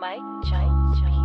Mike Jones Beats.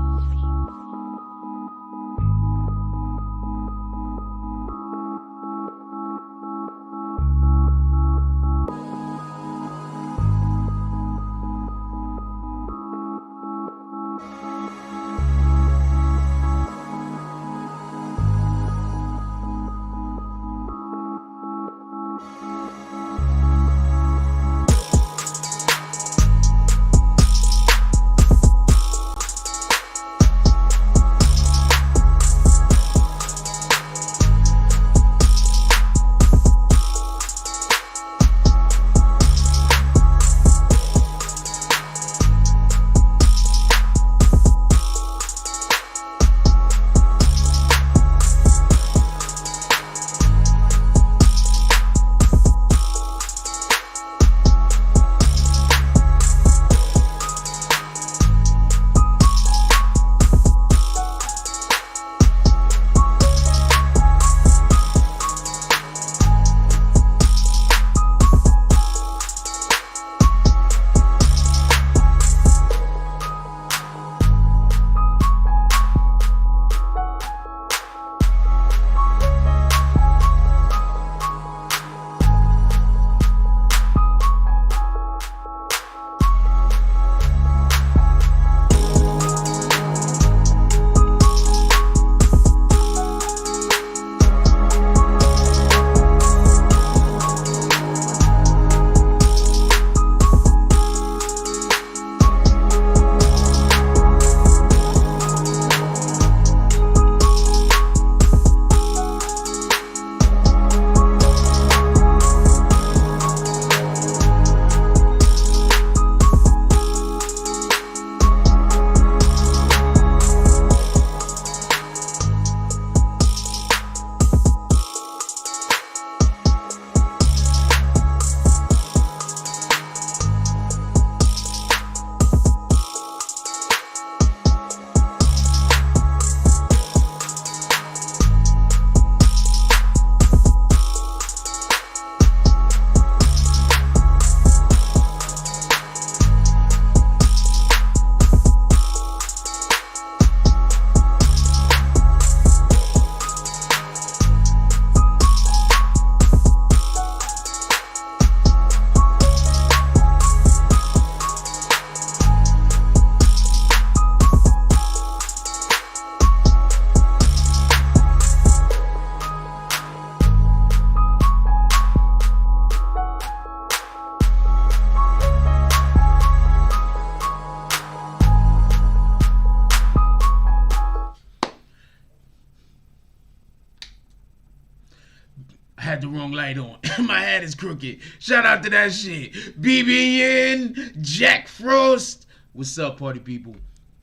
Had the wrong light on. My hat is crooked. Shout out to that shit. BBN, Jack Frost. What's up, party people?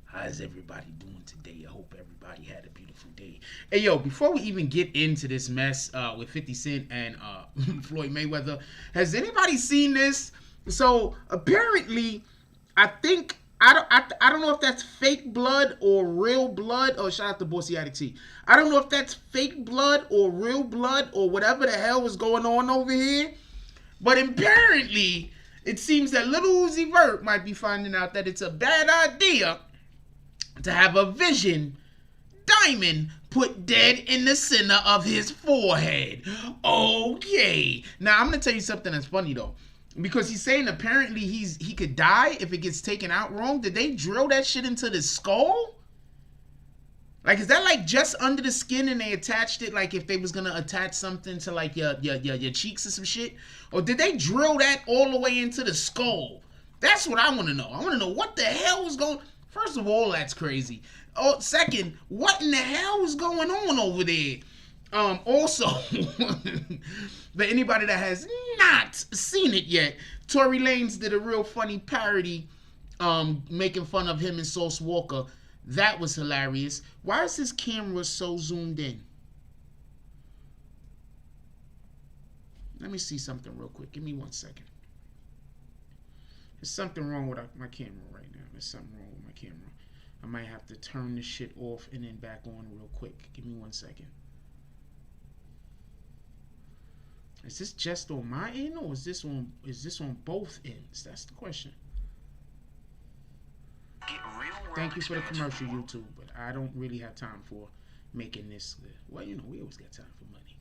How's everybody doing today? I hope everybody had a beautiful day. Hey, yo, before we even get into this mess with 50 Cent and Floyd Mayweather, has anybody seen this? So, apparently, I think, I don't know if that's fake blood or real blood. Oh, shout out to Bossiatic T. I don't know if that's fake blood or real blood or whatever the hell is going on over here. But apparently, it seems that little Uzi Vert might be finding out that it's a bad idea to have a Vision diamond put dead in the center of his forehead. Okay. Now, I'm going to tell you something that's funny, though. Because he's saying apparently he could die if it gets taken out wrong. Did they drill that shit into the skull? Like, is that like just under the skin and they attached it like if they was gonna attach something to like your cheeks or some shit? Or did they drill that all the way into the skull? That's what I want to know. I want to know what the hell was going. First of all, that's crazy. Oh, second, what in the hell is going on over there? Also, for anybody that has not seen it yet, Tory Lanez did a real funny parody, making fun of him and Sauce Walker. That was hilarious. Why is his camera so zoomed in? Let me see something real quick. Give me 1 second. There's something wrong with my camera right now. There's something wrong with my camera. I might have to turn this shit off and then back on real quick. Give me 1 second. Is this just on my end or is this on both ends? That's the question. Get real thank you for the commercial, YouTube, but I don't really have time for making this. Well, you know, we always got time for money.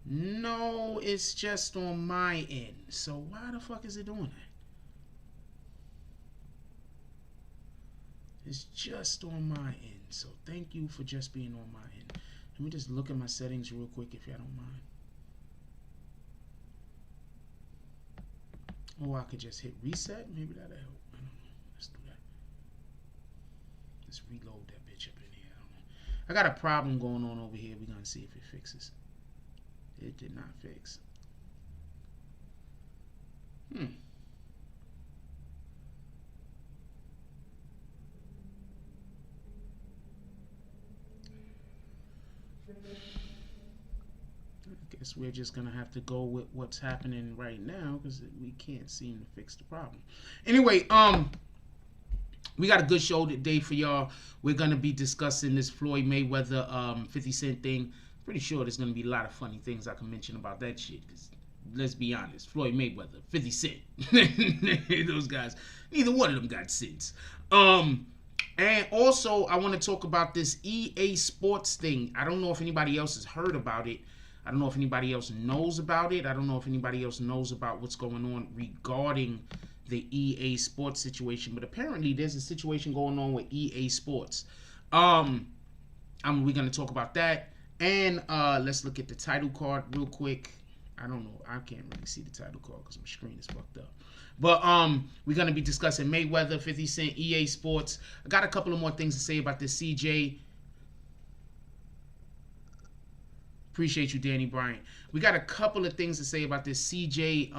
No, it's just on my end. So why the fuck is it doing that? It's just on my end. So thank you for just being on my end. Let me just look at my settings real quick if y'all don't mind. Or I could just hit reset. Maybe that'll help. I don't know. Let's do that. Let's reload that bitch up in here. I don't know. I got a problem going on over here. We're going to see if it fixes. It did not fix. I guess we're just gonna have to go with what's happening right now because we can't seem to fix the problem. Anyway, we got a good show today for y'all. We're gonna be discussing this Floyd Mayweather 50 Cent thing. Pretty sure there's gonna be a lot of funny things I can mention about that shit. Cause let's be honest, Floyd Mayweather, 50 Cent, those guys, neither one of them got sense. And also, I want to talk about this EA Sports thing. I don't know if anybody else has heard about it. I don't know if anybody else knows about it. I don't know if anybody else knows about what's going on regarding the EA Sports situation. But apparently, there's a situation going on with EA Sports. We're going to talk about that. And let's look at the title card real quick. I don't know. I can't really see the title card because my screen is fucked up. But we're going to be discussing Mayweather, 50 Cent, EA Sports. I got a couple of more things to say about this CJ. Appreciate you, Danny Bryant. We got a couple of things to say about this CJ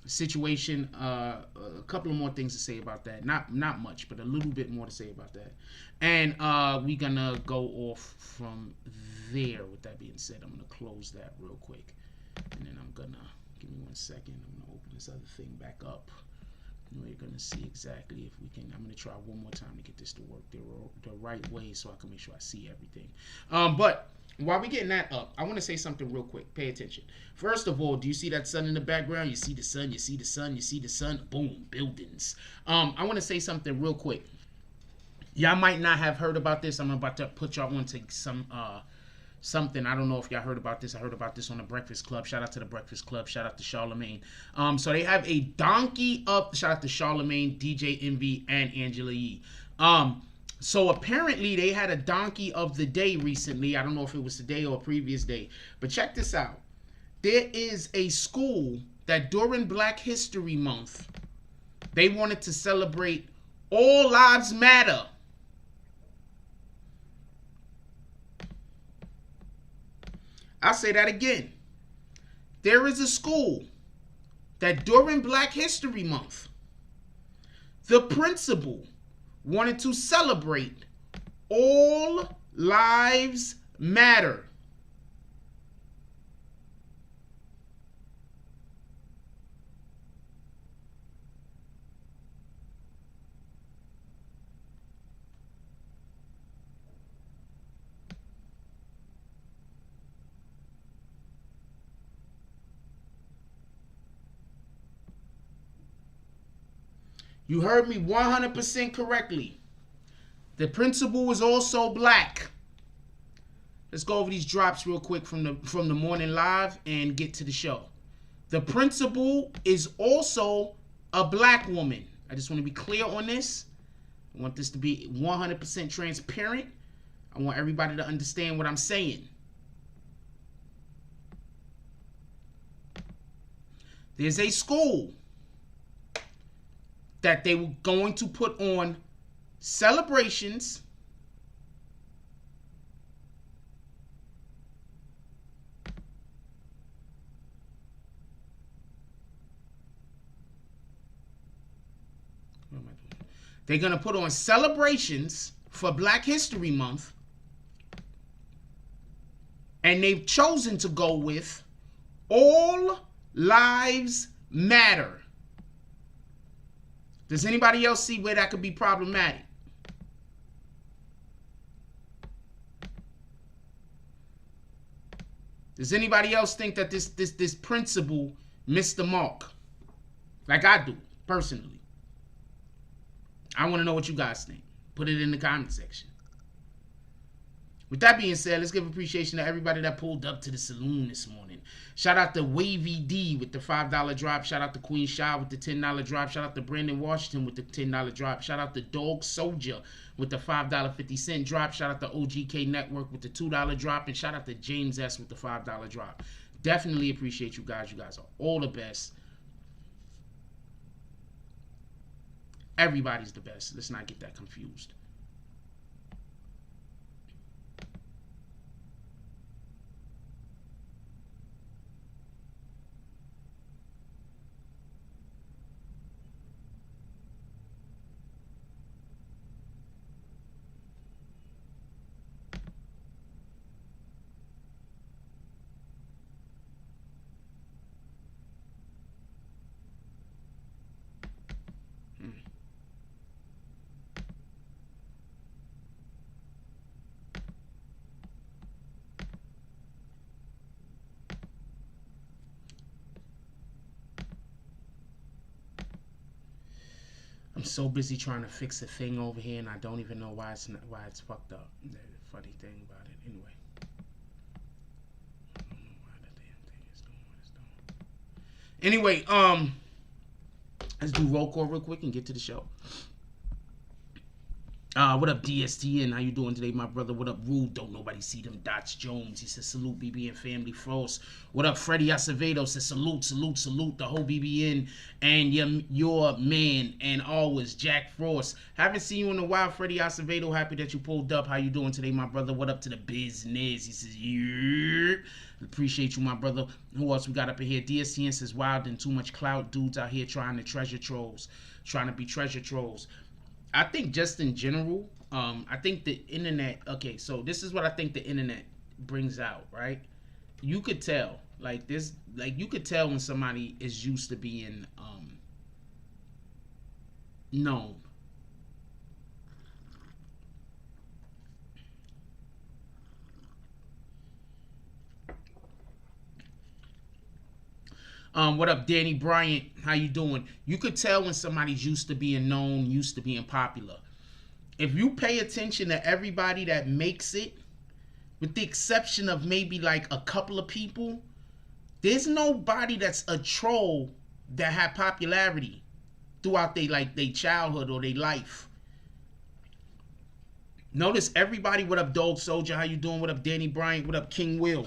situation. A couple of more things to say about that. Not much, but a little bit more to say about that. And we're going to go off from there. With that being said, I'm going to close that real quick. And then I'm going to, give me 1 second. I'm going to open this other thing back up. And we're going to see exactly if we can. I'm going to try one more time to get this to work the right way so I can make sure I see everything. But while we're getting that up, I want to say something real quick. Pay attention. First of all, do you see that sun in the background? You see the sun, you see the sun, you see the sun. Boom, buildings. I want to say something real quick. Y'all might not have heard about this. I'm about to put y'all onto something. I don't know if y'all heard about this. I heard about this on the Breakfast Club. Shout out to the Breakfast Club. Shout out to Charlemagne. So they have a donkey up. Shout out to Charlemagne, DJ Envy, and Angela Yee. So apparently they had a donkey of the day recently. I don't know if it was today or a previous day. But check this out. There is a school that during Black History Month, they wanted to celebrate All Lives Matter. I'll say that again. There is a school that during Black History Month, the principal wanted to celebrate All Lives Matter. You heard me 100% correctly. The principal was also black. Let's go over these drops real quick from the morning live and get to the show. The principal is also a black woman. I just want to be clear on this. I want this to be 100% transparent. I want everybody to understand what I'm saying. There's a school that they were going to put on celebrations They're going to put on celebrations for Black History Month, and they've chosen to go with All Lives Matter. Does anybody else see where that could be problematic? Does anybody else think that this principle missed the mark? Like I do, personally. I want to know what you guys think. Put it in the comment section. With that being said, let's give appreciation to everybody that pulled up to the saloon this morning. Shout out to Wavy D with the $5 drop. Shout out to Queen Shah with the $10 drop. Shout out to Brandon Washington with the $10 drop. Shout out to Dog Soldier with the $5.50 drop. Shout out to OGK Network with the $2 drop. And shout out to James S with the $5 drop. Definitely appreciate you guys. You guys are all the best. Everybody's the best. Let's not get that confused. I'm so busy trying to fix a thing over here, and I don't even know why it's fucked up. The funny thing about it, anyway. I don't know why the damn thing is doing what it's doing. Anyway, let's do roll call real quick and get to the show. What up, DSTN? How you doing today, my brother? What up, Rude? Don't nobody see them dots. Jones, he says, salute BBN family. Frost. What up, Freddie Acevedo says, salute, salute, salute the whole BBN and your man and always Jack Frost. Haven't seen you in a while, Freddie Acevedo. Happy that you pulled up. How you doing today, my brother? What up to the business? He says, yeah. Appreciate you, my brother. Who else we got up in here? DSTN says, wild and too much clout dudes out here trying to treasure trolls. Trying to be treasure trolls. I think just in general, I think the internet, okay, so this is what I think the internet brings out, right? You could tell, like this, like you could tell when somebody is used to being known. What up, Danny Bryant? How you doing? You could tell when somebody's used to being known, used to being popular. If you pay attention to everybody that makes it, with the exception of maybe like a couple of people, there's nobody that's a troll that had popularity throughout their childhood or their life. Notice everybody. What up, Dog Soldier? How you doing? What up, Danny Bryant? What up, King Will?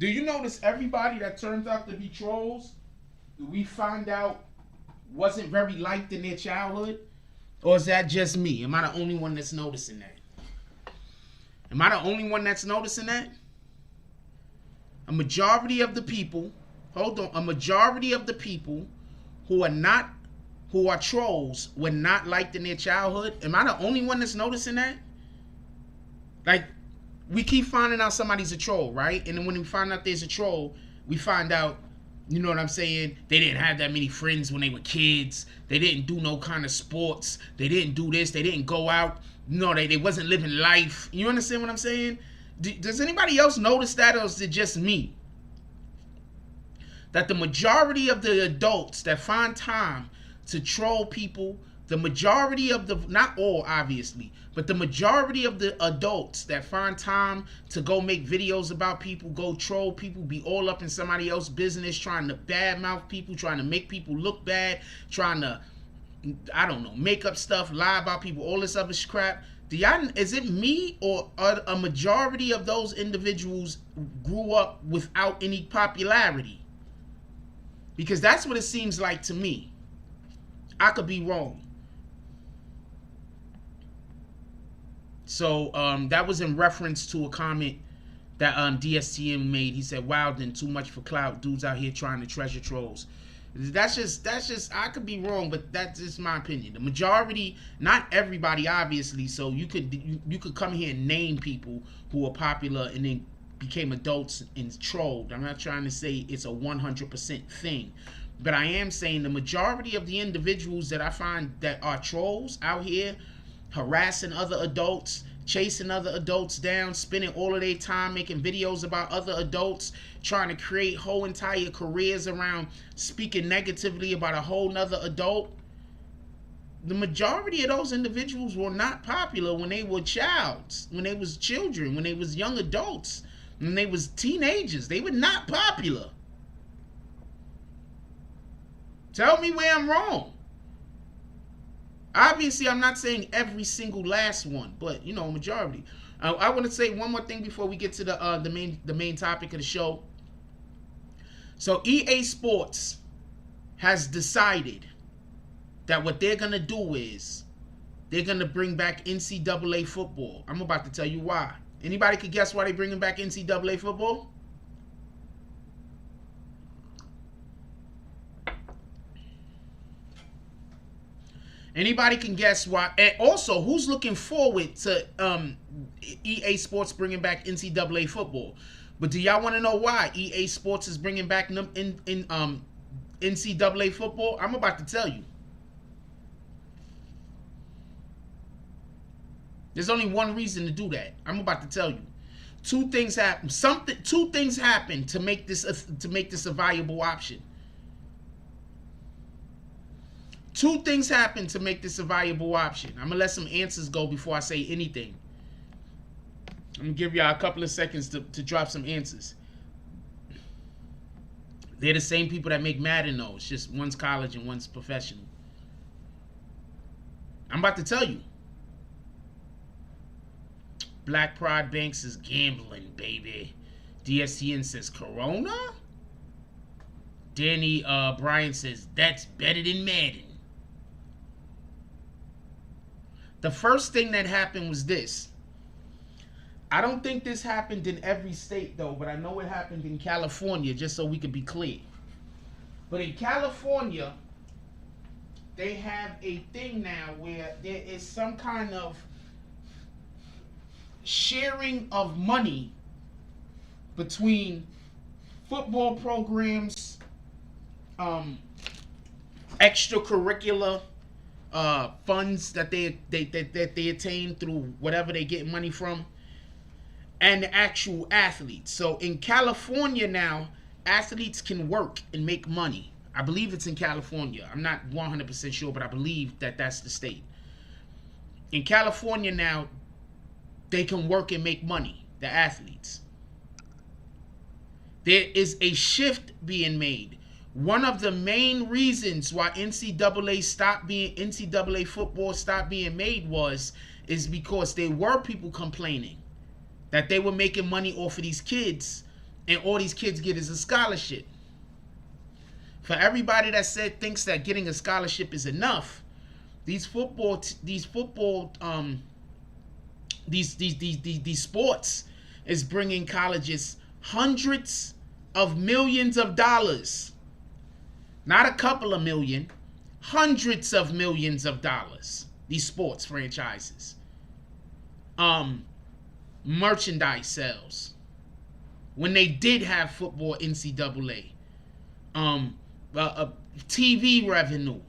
Do you notice everybody that turns out to be trolls, we find out wasn't very liked in their childhood? Or is that just me? Am I the only one that's noticing that? Am I the only one that's noticing that? A majority of the people, a majority of the people who are trolls were not liked in their childhood. Am I the only one that's noticing that? Like, we keep finding out somebody's a troll, right? And then when we find out there's a troll, we find out, you know what I'm saying? They didn't have that many friends when they were kids. They didn't do no kind of sports. They didn't do this. They didn't go out. No, they wasn't living life. You understand what I'm saying? Does anybody else notice that, or is it just me? That the majority of the adults that find time to troll people, the majority of the, not all obviously, but the majority of the adults that find time to go make videos about people, go troll people, be all up in somebody else's business, trying to badmouth people, trying to make people look bad, trying to, I don't know, make up stuff, lie about people, all this other crap. Is it me, or a majority of those individuals grew up without any popularity? Because that's what it seems like to me. I could be wrong. So that was in reference to a comment that DSTM made. He said, wow, then too much for clout. Dudes out here trying to treasure trolls. That's just, I could be wrong, but that's just my opinion. The majority, not everybody, obviously. So you could come here and name people who are popular and then became adults and trolled. I'm not trying to say it's a 100% thing. But I am saying the majority of the individuals that I find that are trolls out here, harassing other adults, chasing other adults down, spending all of their time making videos about other adults, trying to create whole entire careers around speaking negatively about a whole nother adult. the majority of those individuals were not popular when they were when they was children, when they was young adults, when they was teenagers. They were not popular. Tell me where I'm wrong. Obviously, I'm not saying every single last one, but majority. I want to say one more thing before we get to the main topic of the show. So EA Sports has decided that what they're gonna do is they're gonna bring back NCAA football. I'm about to tell you why. Anybody could guess why they're bringing back NCAA football? Anybody can guess why? And also, who's looking forward to EA Sports bringing back NCAA football? But do y'all want to know why EA Sports is bringing back NCAA football? I'm about to tell you. There's only one reason to do that. I'm about to tell you. Two things happen. Two things happen to make this a viable option. Two things happen to make this a viable option. I'm gonna let some answers go before I say anything. I'm gonna give y'all a couple of seconds to drop some answers. They're the same people that make Madden though. It's just one's college and one's professional. I'm about to tell you. Black Pride Banks is gambling, baby. DSTN says Corona. Danny Bryan says that's better than Madden. The first thing that happened was this. I don't think this happened in every state though, but I know it happened in California, just so we could be clear. But in California, they have a thing now where there is some kind of sharing of money between football programs, extracurricular funds that they attain through whatever they get money from, and the actual athletes. So in California now, athletes can work and make money. I believe it's in California. I'm not 100% sure, but I believe that that's the state. In California now, they can work and make money, the athletes. There is a shift being made. One of the main reasons why NCAA football stopped being made is because there were people complaining that they were making money off of these kids, and all these kids get is a scholarship. For everybody that thinks that getting a scholarship is enough, these sports is bringing colleges hundreds of millions of dollars. Not a couple of million, hundreds of millions of dollars. These sports franchises. Merchandise sales. When they did have football NCAA. TV revenue.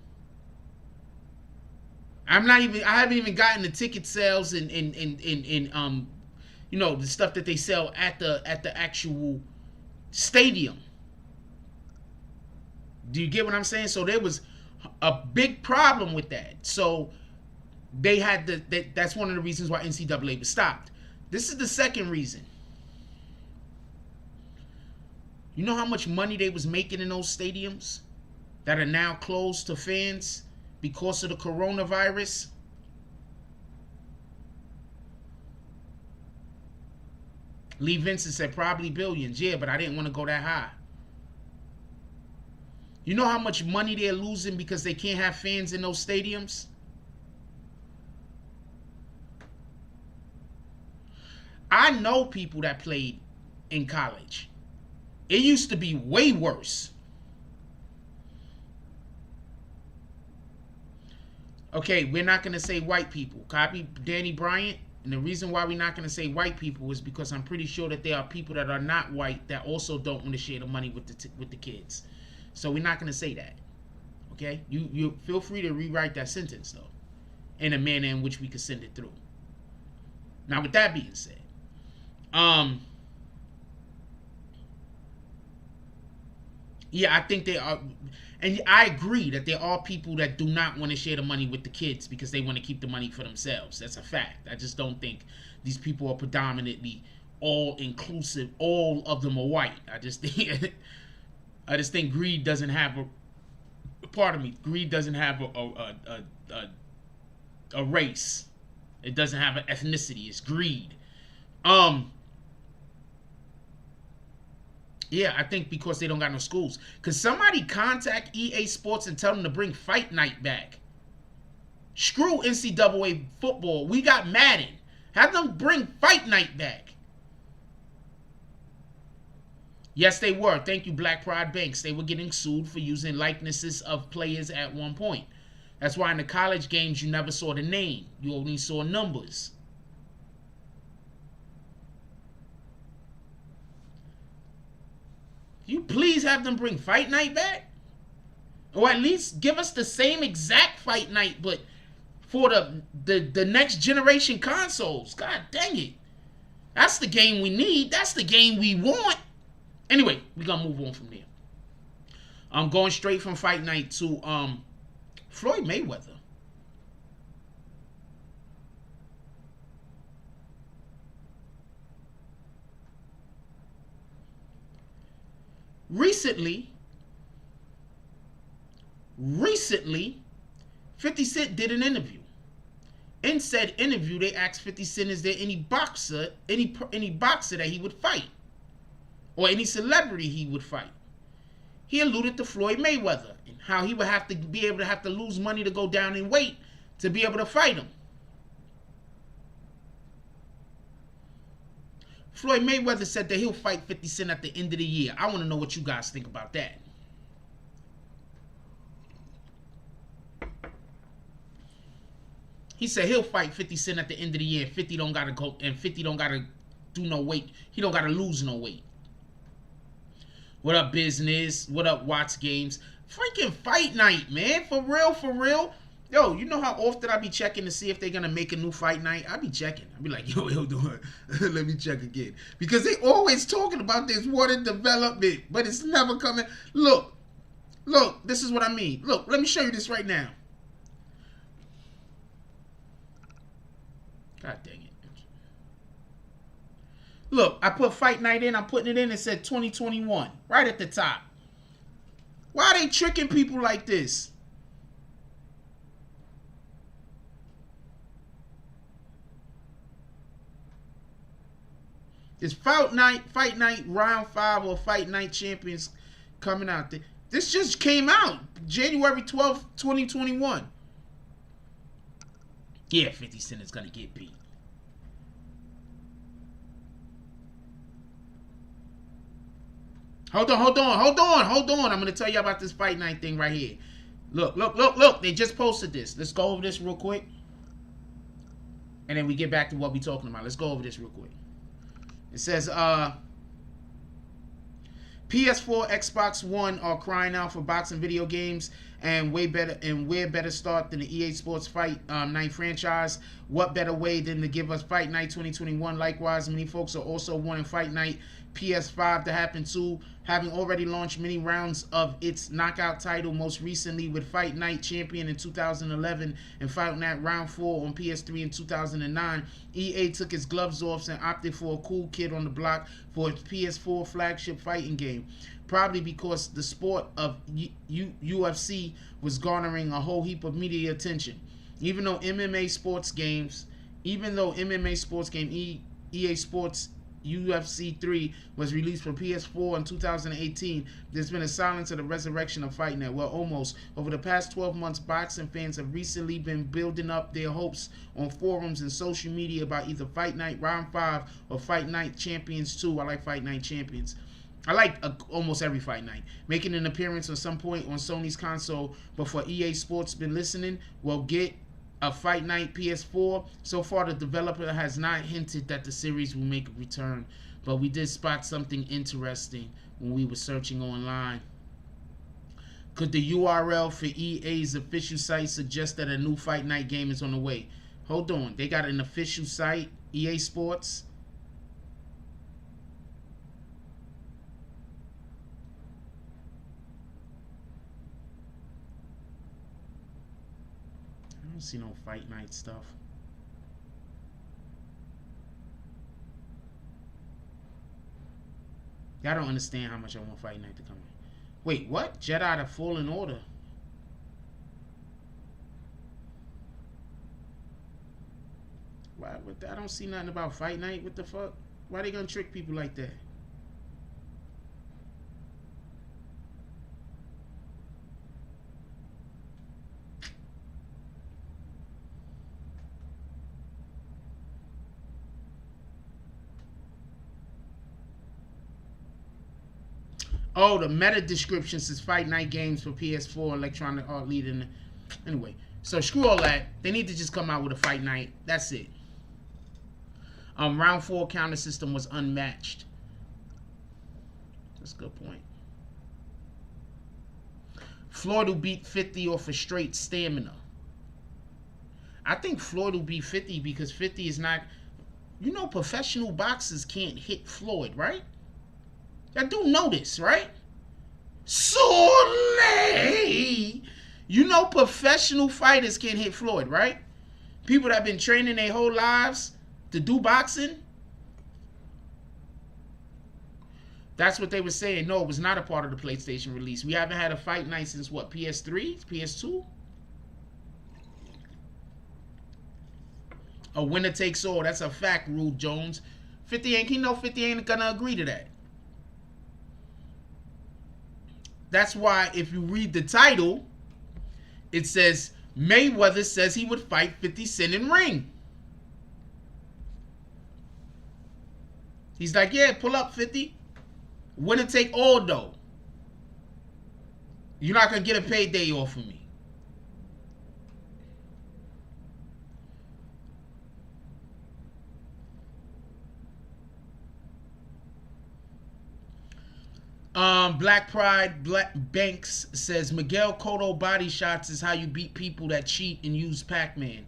I haven't even gotten the ticket sales and the stuff that they sell at the actual stadium. Do you get what I'm saying? So there was a big problem with that. So they had that's one of the reasons why NCAA was stopped. This is the second reason. You know how much money they was making in those stadiums that are now closed to fans because of the coronavirus? Lee Vincent said probably billions. Yeah, but I didn't want to go that high. You know how much money they're losing because they can't have fans in those stadiums? I know people that played in college. It used to be way worse. Okay, we're not going to say white people. Copy Danny Bryant. And the reason why we're not going to say white people is because I'm pretty sure that there are people that are not white that also don't want to share the money with the kids. So we're not going to say that. Okay? You feel free to rewrite that sentence, though, in a manner in which we can send it through. Now, with that being said, yeah, I think they are. And I agree that there are people that do not want to share the money with the kids because they want to keep the money for themselves. That's a fact. I just don't think these people are predominantly all inclusive. All of them are white. I just think greed doesn't have greed doesn't have a race. It doesn't have an ethnicity. It's greed. Yeah, I think because they don't got no schools. Because somebody contact EA Sports and tell them to bring Fight Night back. Screw NCAA football. We got Madden. Have them bring Fight Night back. Yes, they were. Thank you, Black Pride Banks. They were getting sued for using likenesses of players at one point. That's why in the college games you never saw the name. You only saw numbers. You please have them bring Fight Night back? Or at least give us the same exact Fight Night, but for the next generation consoles. God dang it. That's the game we need. That's the game we want. Anyway, we're going to move on from there. I'm going straight from Fight Night to Floyd Mayweather. Recently, 50 Cent did an interview. In said interview, they asked 50 Cent, is there any boxer that he would fight? Or any celebrity he would fight? He alluded to Floyd Mayweather and how he would have to lose money to go down in weight to be able to fight him. Floyd Mayweather said that he'll fight 50 Cent at the end of the year. I want to know what you guys think about that. He said he'll fight 50 Cent at the end of the year. 50 don't gotta go, and 50 don't gotta do no weight. He don't gotta lose no weight. What up, business? What up, Watts Games? Freaking Fight Night, man. For real, for real. Yo, you know how often I be checking to see if they're gonna make a new Fight Night? I be checking. I be like, yo, do it. Let me check again. Because they always talking about this water development, but it's never coming. Look, this is what I mean. Look, let me show you this right now. God dang it. Look, I put Fight Night in. I'm putting it in. It said 2021. Right at the top. Why are they tricking people like this? It's Fight Night Round 5 or Fight Night Champions coming out. This just came out January 12th, 2021. Yeah, 50 Cent is going to get beat. Hold on. I'm going to tell you about this Fight Night thing right here. Look. They just posted this. Let's go over this real quick. And then we get back to what we're talking about. Let's go over this real quick. It says, PS4, Xbox One are crying out for boxing video games, and where better start than the EA Sports Fight Night franchise? What better way than to give us Fight Night 2021? Likewise, many folks are also wanting Fight Night PS5 to happen too, having already launched many rounds of its knockout title, most recently with Fight Night Champion in 2011 and Fight Night Round 4 on PS3 in 2009. EA took its gloves off and opted for a cool kid on the block for its PS4 flagship fighting game, probably because the sport of UFC was garnering a whole heap of media attention. Even though MMA sports game EA Sports UFC 3 was released for PS4 in 2018, there's been a silence of the resurrection of Fight Night. Well, almost. Over the past 12 months, boxing fans have recently been building up their hopes on forums and social media about either Fight Night Round 5 or Fight Night Champions 2. I like Fight Night Champions. I like almost every Fight Night. Making an appearance at some point on Sony's console, but for EA Sports been listening, well, get a Fight Night PS4. So far, the developer has not hinted that the series will make a return, but we did spot something interesting when we were searching online. Could the URL for EA's official site suggest that a new Fight Night game is on the way? Hold on, they got an official site, EA Sports. don't see no fight night stuff. Y'all don't understand how much I want fight night to come in. Wait, what? Jedi to Fallen Order. Why? I don't see nothing about fight night. What the fuck? Why they gonna trick people like that? Oh, the meta description says Fight Night games for PS4, Electronic Art Leader. Anyway, so screw all that. They need to just come out with a Fight Night. That's it. Round 4 counter system was unmatched. That's a good point. Floyd will beat 50 off a straight stamina. I think Floyd will beat 50 because 50 is not... You know professional boxers can't hit Floyd, right? I do know this, right? Soleil! You know professional fighters can't hit Floyd, right? People that have been training their whole lives to do boxing. That's what they were saying. No, it was not a part of the PlayStation release. We haven't had a fight night since what? PS3? PS2? A winner takes all. That's a fact, Rude Jones. 50 ain't, you know 50 ain't gonna agree to that. That's why if you read the title, it says Mayweather says he would fight 50 Cent in ring. He's like, yeah, pull up 50. Winner take all though. You're not gonna get a payday off of me. Black Pride Black Banks says Miguel Cotto body shots is how you beat people that cheat and use Pac-Man.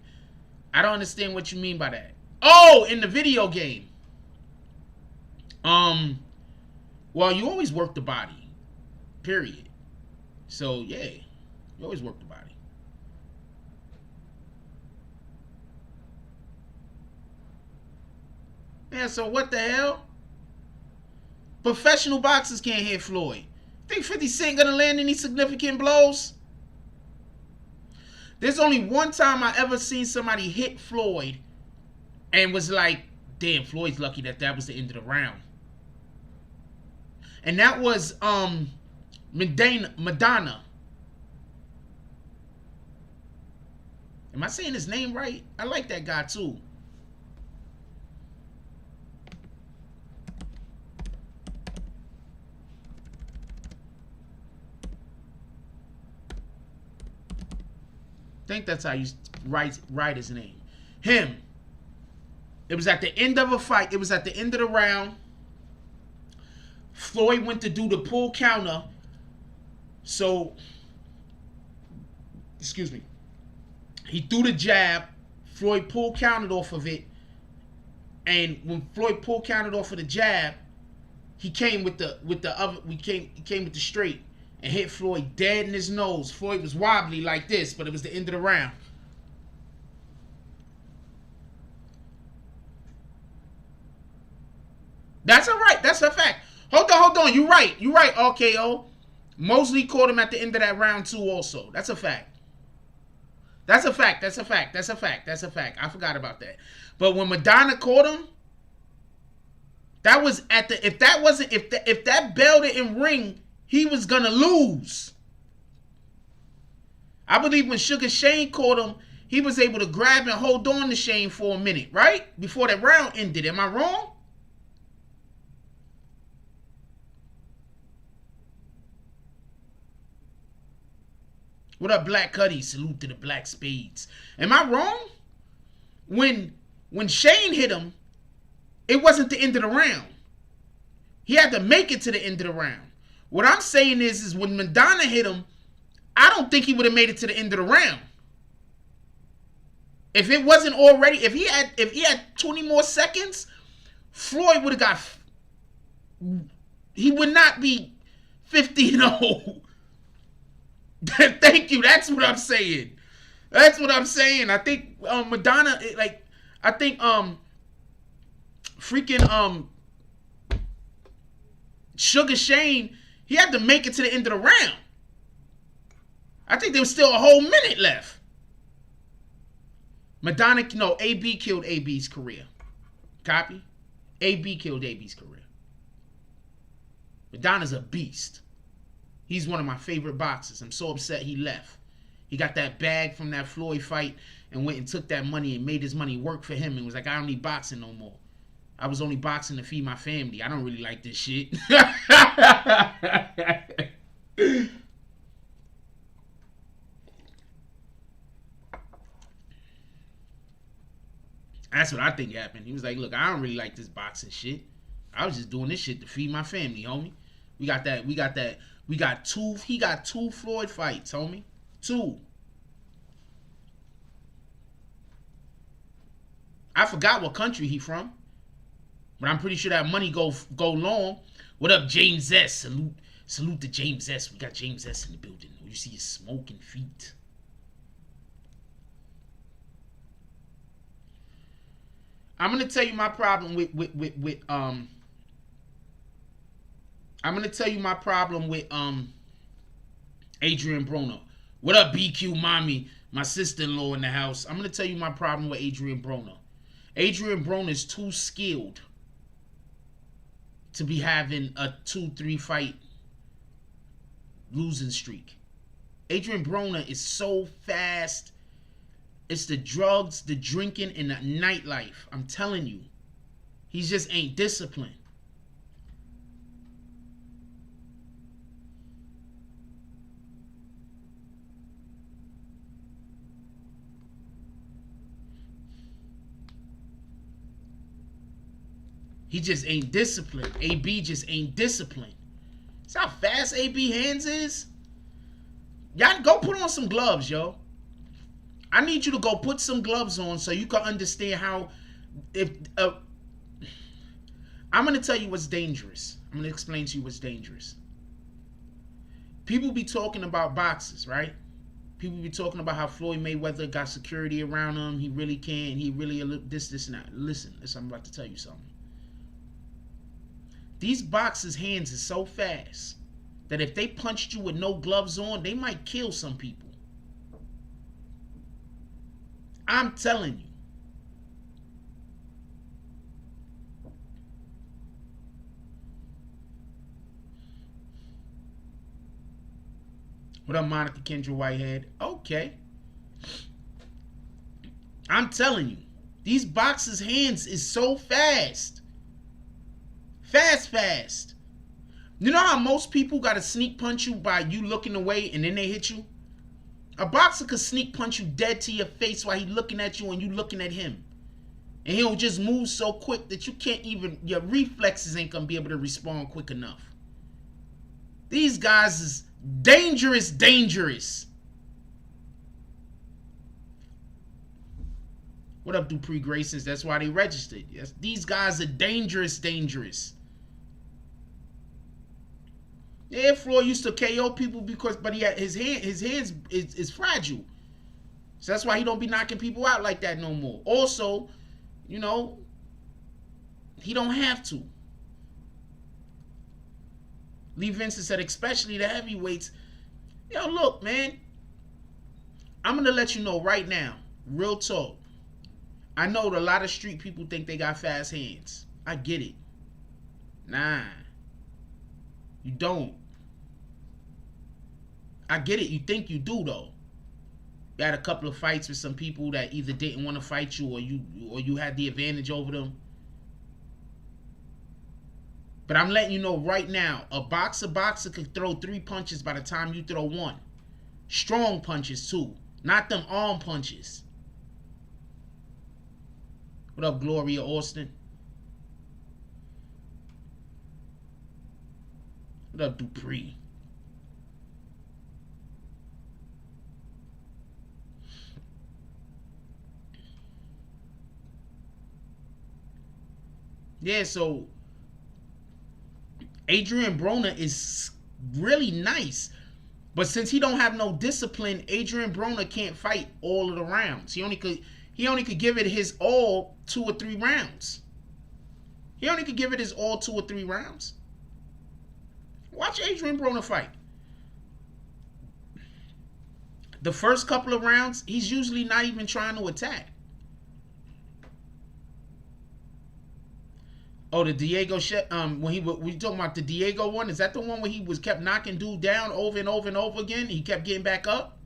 I don't understand what you mean by that. Oh, in the video game. Well, you always work the body. Period. So yeah, you always work the body. Yeah, so what the hell? Professional boxers can't hit Floyd. Think 50 Cent gonna land any significant blows? There's only one time I ever seen somebody hit Floyd and was like, damn, Floyd's lucky that was the end of the round. And that was Madonna. Am I saying his name right? I like that guy too. I think that's how you write his name. Him. It was at the end of a fight. It was at the end of the round. Floyd went to do the pull counter. So, excuse me. He threw the jab. Floyd pull countered off of it. And when Floyd pull countered off of the jab, he came with the other. He came with the straight. And hit Floyd dead in his nose. Floyd was wobbly like this, but it was the end of the round. That's all right. That's a fact. Hold on. You right. RKO. Mosley caught him at the end of that round too also. That's a fact. That's a fact. I forgot about that. But when Madonna caught him, that was at the... If that bell didn't ring... He was going to lose. I believe when Sugar Shane caught him, he was able to grab and hold on to Shane for a minute, right? Before the round ended. Am I wrong? What up, Black Cuddy? Salute to the Black Spades. Am I wrong? When Shane hit him, it wasn't the end of the round. He had to make it to the end of the round. What I'm saying is when Madonna hit him, I don't think he would have made it to the end of the round. If it wasn't already, if he had 20 more seconds, Floyd would have got. He would not be 50-0. Thank you. That's what I'm saying. That's what I'm saying. I think Madonna, like, I think freaking Sugar Shane, he had to make it to the end of the round. I think there was still a whole minute left. Madonna, no, AB killed AB's career. Copy? AB killed AB's career. Madonna's a beast. He's one of my favorite boxers. I'm so upset he left. He got that bag from that Floyd fight and went and took that money and made his money work for him and was like, I don't need boxing no more. I was only boxing to feed my family. I don't really like this shit. That's what I think happened. He was like, look, I don't really like this boxing shit. I was just doing this shit to feed my family, homie. He got two Floyd fights, homie. 2. I forgot what country he from, but I'm pretty sure that money go long. What up, James S? Salute to James S. We got James S in the building. You see his smoking feet. I'm gonna tell you my problem with Adrian Broner. What up, BQ mommy? My sister-in-law in the house. I'm gonna tell you my problem with Adrian Broner. Adrian Broner is too skilled to be having a 2-3 fight losing streak. Adrian Broner is so fast. It's the drugs, the drinking, and the nightlife. I'm telling you. He just ain't disciplined. He just ain't disciplined. AB just ain't disciplined. See how fast AB hands is? Y'all go put on some gloves, yo. I need you to go put some gloves on so you can understand how, I'm going to tell you what's dangerous. I'm going to explain to you what's dangerous. People be talking about boxers, right? People be talking about how Floyd Mayweather got security around him. He really can't. He really this, and that. Listen, I'm about to tell you something. These boxers' hands is so fast that if they punched you with no gloves on, they might kill some people. I'm telling you. What up, Monica Kendra Whitehead? Okay. I'm telling you. These boxers' hands is so fast. Fast. You know how most people got to sneak punch you by you looking away and then they hit you? A boxer could sneak punch you dead to your face while he looking at you and you looking at him. And he'll just move so quick that you can't even, your reflexes ain't going to be able to respond quick enough. These guys is dangerous. What up, Dupree Graysons? That's why they registered. Yes, these guys are dangerous. Yeah, Floyd used to KO people but he had his hands is fragile. So that's why he don't be knocking people out like that no more. Also, you know, he don't have to. Lee Vincent said, especially the heavyweights. Yo, look, man. I'm going to let you know right now, real talk. I know that a lot of street people think they got fast hands. I get it. Nah. You don't. I get it. You think you do, though. You had a couple of fights with some people that either didn't want to fight you or you had the advantage over them. But I'm letting you know right now, a boxer could throw 3 punches by the time you throw 1. Strong punches, too. Not them arm punches. What up, Gloria Austin? What up, Dupree? Yeah, so Adrian Broner is really nice. But since he don't have no discipline, Adrian Broner can't fight all of the rounds. He only could give it his all 2 or 3 rounds. He only could give it his all 2 or 3 rounds. Watch Adrian Broner fight. The first couple of rounds, he's usually not even trying to attack. Oh, the Diego when we talking about the Diego one, is that the one where he kept knocking dude down over and over and over again? He kept getting back up.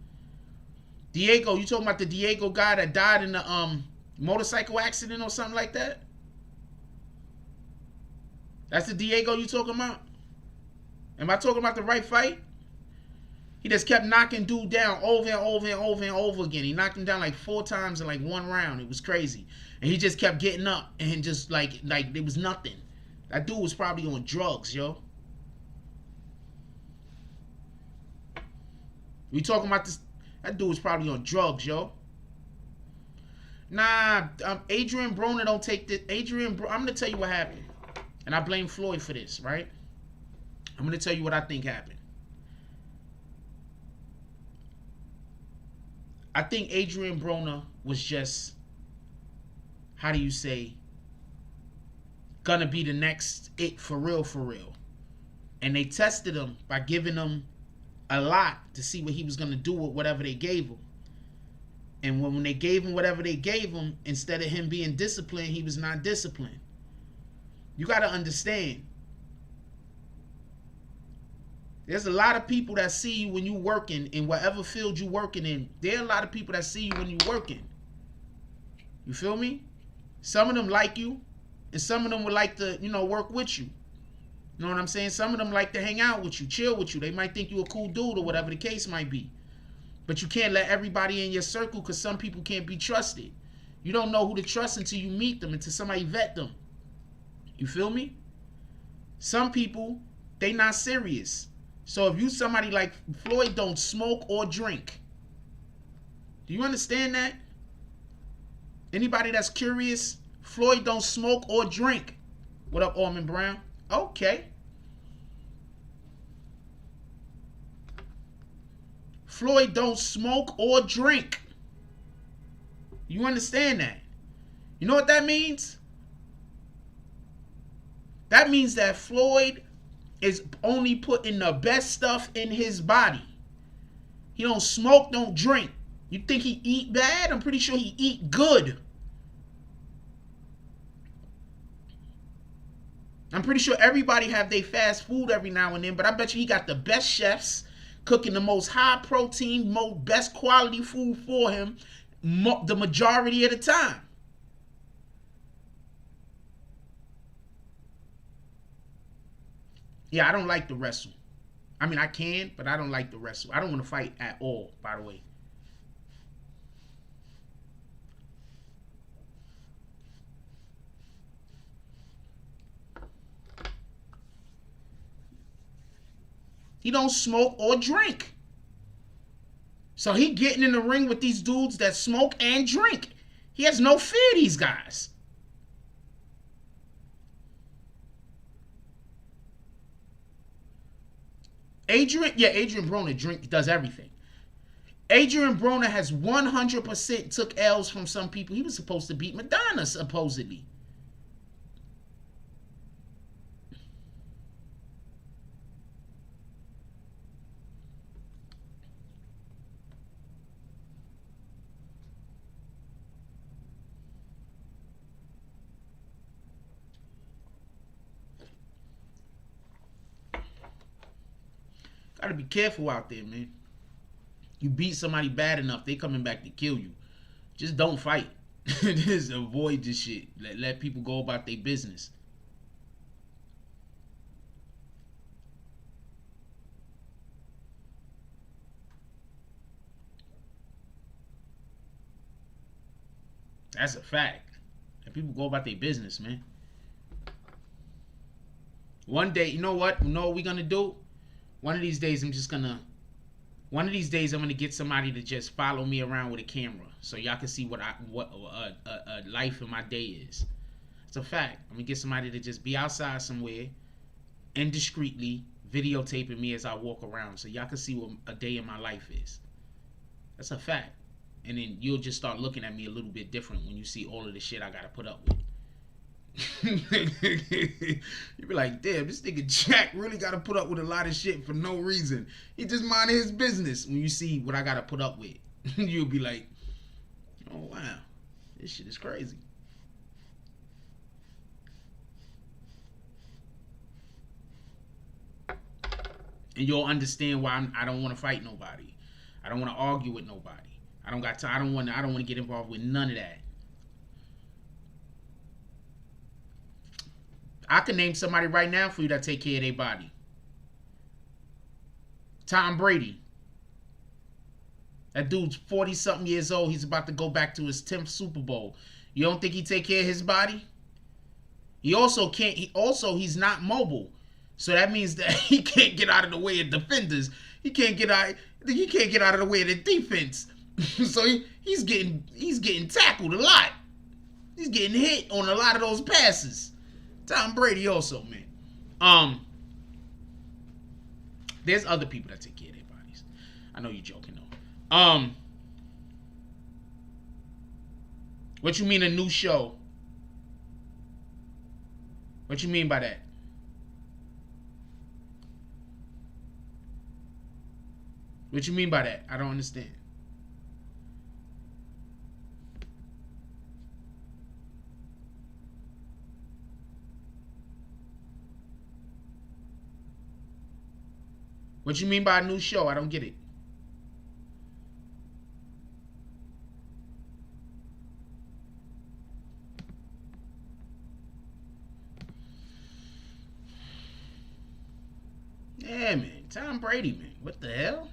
Diego, you talking about the Diego guy that died in the motorcycle accident or something like that? That's the Diego you talking about? Am I talking about the right fight? He just kept knocking dude down over and over and over and over again. He knocked him down like 4 times in like 1 round. It was crazy. And he just kept getting up and just like there was nothing. That dude was probably on drugs, yo. We talking about this? That dude was probably on drugs, yo. Nah, Adrian Broner don't take this. I'm gonna tell you what happened, and I blame Floyd for this, right? I'm gonna tell you what I think happened. I think Adrian Broner was just, how do you say, gonna be the next it for real, for real. And they tested him by giving him a lot to see what he was gonna do with whatever they gave him. And when they gave him whatever they gave him, instead of him being disciplined, he was not disciplined. You gotta understand, there's a lot of people that see you when you working in whatever field you working in. There are a lot of people that see you when you working. You feel me? Some of them like you, and some of them would like to, work with you. You know what I'm saying? Some of them like to hang out with you, chill with you. They might think you a cool dude or whatever the case might be. But you can't let everybody in your circle, because some people can't be trusted. You don't know who to trust until you meet them, until somebody vet them. You feel me? Some people, they not serious. So if you somebody like Floyd don't smoke or drink. Do you understand that? Anybody that's curious, Floyd don't smoke or drink. What up, Orman Brown? Okay. Floyd don't smoke or drink. You understand that? You know what that means? That means that Floyd is only putting the best stuff in his body. He don't smoke, don't drink. You think he eat bad? I'm pretty sure he eat good. I'm pretty sure everybody have their fast food every now and then, but I bet you he got the best chefs cooking the most high protein, best quality food for him the majority of the time. Yeah, I don't like to wrestle. I mean, I can, but I don't like to wrestle. I don't want to fight at all, by the way. He don't smoke or drink. So he getting in the ring with these dudes that smoke and drink. He has no fear of these guys. Adrian Broner does everything. Adrian Broner has 100% took L's from some people. He was supposed to beat Madonna, supposedly. Gotta be careful out there, man. You beat somebody bad enough, they coming back to kill you. Just don't fight. Just avoid this shit. Let people go about their business. That's a fact. Let people go about their business, man. One day, you know what? You know what we're gonna do? One of these days, I'm gonna get somebody to just follow me around with a camera, so y'all can see what a life in my day is. It's a fact. I'm gonna get somebody to just be outside somewhere, indiscreetly videotaping me as I walk around so y'all can see what a day in my life is. That's a fact. And then you'll just start looking at me a little bit different when you see all of the shit I gotta put up with. You be like, damn, this nigga Jack really gotta put up with a lot of shit for no reason. He just minding his business. When you see what I gotta put up with, you'll be like, oh wow, this shit is crazy. And you'll understand why I don't want to fight nobody. I don't want to argue with nobody. I don't got time. I don't want to get involved with none of that. I can name somebody right now for you that take care of their body. Tom Brady. That dude's 40-something years old. He's about to go back to his 10th Super Bowl. You don't think he take care of his body? He also can't. He's not mobile. So that means that he can't get out of the way of defenders. He can't get out of the way of the defense. So he's getting tackled a lot. He's getting hit on a lot of those passes. Tom Brady also, man. There's other people that take care of their bodies. I know you're joking though. What you mean a new show? What you mean by that? What you mean by that? I don't understand. What you mean by a new show? I don't get it. Yeah, man. Tom Brady, man. What the hell?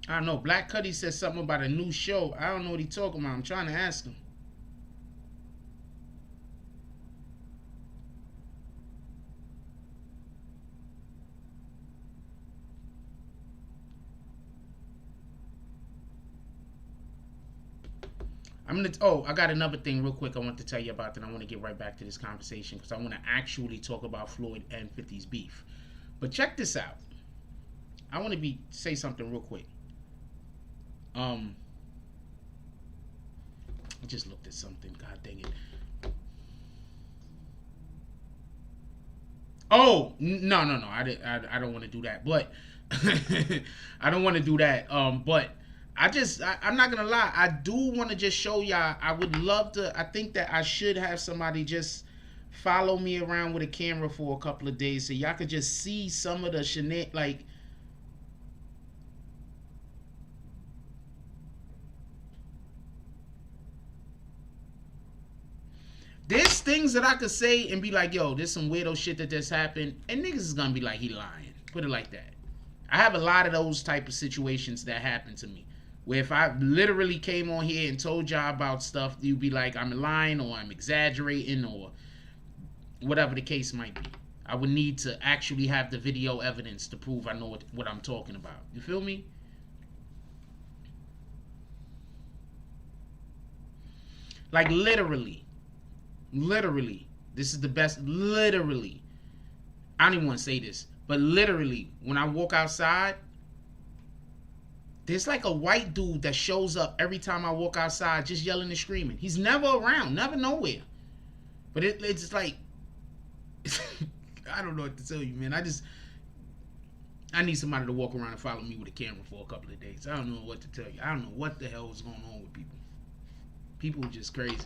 I don't know. Black Cuddy said something about a new show. I don't know what he's talking about. I'm trying to ask him. I got another thing real quick I want to tell you about, and I want to get right back to this conversation because I want to actually talk about Floyd and 50's beef. But check this out. I want to say something real quick. I just looked at something. God dang it. Oh, no. I don't want to do that. But I don't want to do that. But I'm not gonna lie. I do want to just show y'all. I would love to. I think that I should have somebody just follow me around with a camera for a couple of days so y'all could just see some of the shenanigans. Like, there's things that I could say and be like, yo, there's some weirdo shit that just happened, and niggas is gonna be like, he lying. Put it like that. I have a lot of those type of situations that happen to me. Where if I literally came on here and told y'all about stuff, you'd be like, I'm lying or I'm exaggerating or whatever the case might be. I would need to actually have the video evidence to prove I know what I'm talking about. You feel me? Like literally, this is the best. Literally, I don't even want to say this, but literally, when I walk outside, there's like a white dude that shows up every time I walk outside just yelling and screaming. He's never around, never nowhere. But it's like, I don't know what to tell you, man. I need somebody to walk around and follow me with a camera for a couple of days. I don't know what to tell you. I don't know what the hell is going on with people. People are just crazy.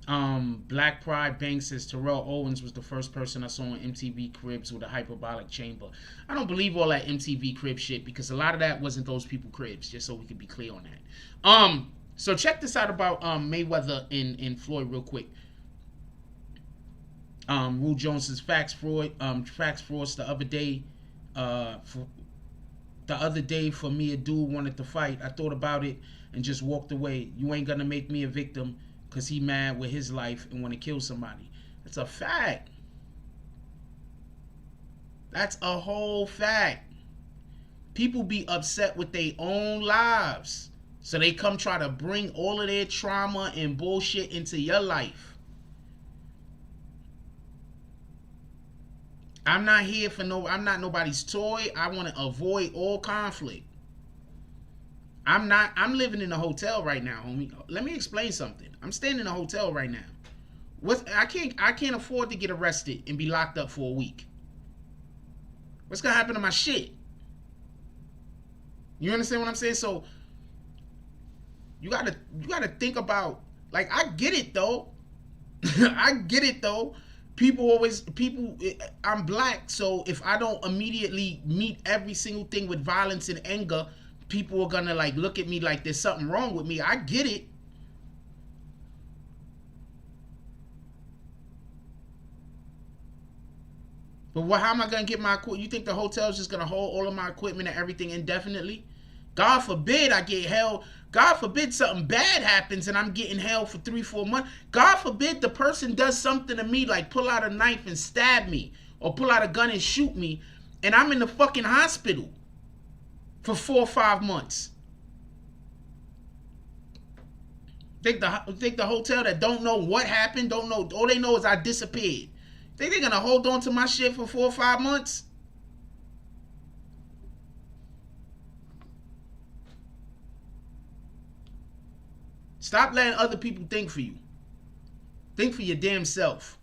Black Pride Bank says Terrell Owens was the first person I saw on MTV Cribs with a hyperbolic chamber. I don't believe all that MTV Crib shit because a lot of that wasn't those people cribs, just so we can be clear on that. So check this out about Mayweather and Floyd real quick. Rule Jones says facts Floyd the other day for me a dude wanted to fight. I thought about it and just walked away. You ain't gonna make me a victim because he mad with his life and want to kill somebody. That's a fact. That's a whole fact. People be upset with their own lives, so they come try to bring all of their trauma and bullshit into your life. I'm not here for I'm not nobody's toy. I want to avoid all conflict. I'm living in a hotel right now, homie. Let me explain something. I'm staying in a hotel right now. I can't afford to get arrested and be locked up for a week. What's gonna happen to my shit? You understand what I'm saying? So you gotta think about, like, I get it though. I get it though. I'm black, so if I don't immediately meet every single thing with violence and anger, people are gonna like look at me like there's something wrong with me. I get it. But how am I gonna get my equipment? You think the hotel's just gonna hold all of my equipment and everything indefinitely? God forbid I get held. God forbid something bad happens and I'm getting held for 3-4 months. God forbid the person does something to me, like pull out a knife and stab me, or pull out a gun and shoot me, and I'm in the fucking hospital for 4 or 5 months. Think the hotel that don't know what happened, don't know, all they know is I disappeared. Think they're gonna hold on to my shit for 4 or 5 months? Stop letting other people think for you. Think for your damn self.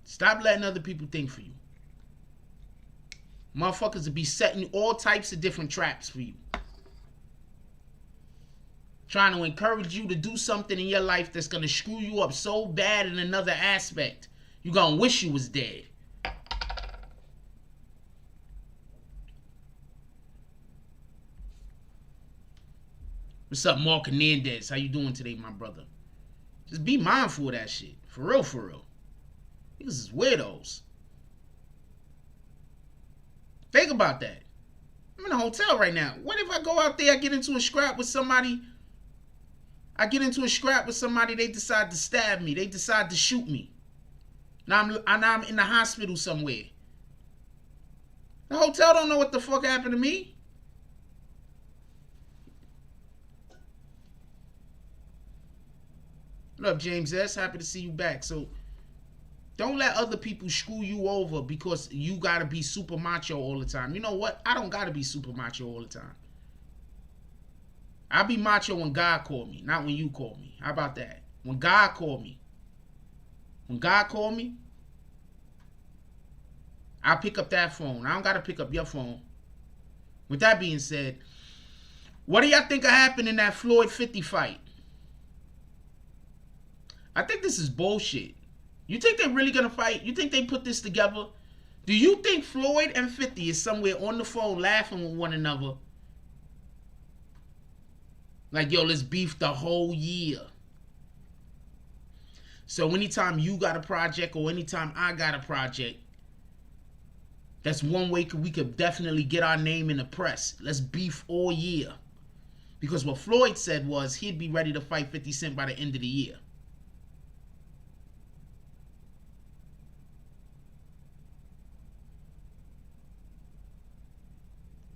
Stop letting other people think for you. Motherfuckers will be setting all types of different traps for you. Trying to encourage you to do something in your life that's going to screw you up so bad in another aspect. You're going to wish you was dead. What's up, Mark Hernandez? How you doing today, my brother? Just be mindful of that shit. For real, for real. Niggas is weirdos. Think about that. I'm in a hotel right now. What if I go out there, I get into a scrap with somebody, they decide to stab me, they decide to shoot me. Now I'm in the hospital somewhere. The hotel don't know what the fuck happened to me. What up, James S? Happy to see you back. So don't let other people screw you over because you gotta be super macho all the time. You know what? I don't gotta be super macho all the time. I'll be macho when God call me, not when you call me. How about that? When God call me. When God call me, I'll pick up that phone. I don't gotta pick up your phone. With that being said, what do y'all think happened in that Floyd 50 fight? I think this is bullshit. You think they're really gonna fight? You think they put this together? Do you think Floyd and 50 is somewhere on the phone laughing with one another? Like, yo, let's beef the whole year. So anytime you got a project or anytime I got a project, that's one way we could definitely get our name in the press. Let's beef all year. Because what Floyd said was he'd be ready to fight 50 Cent by the end of the year.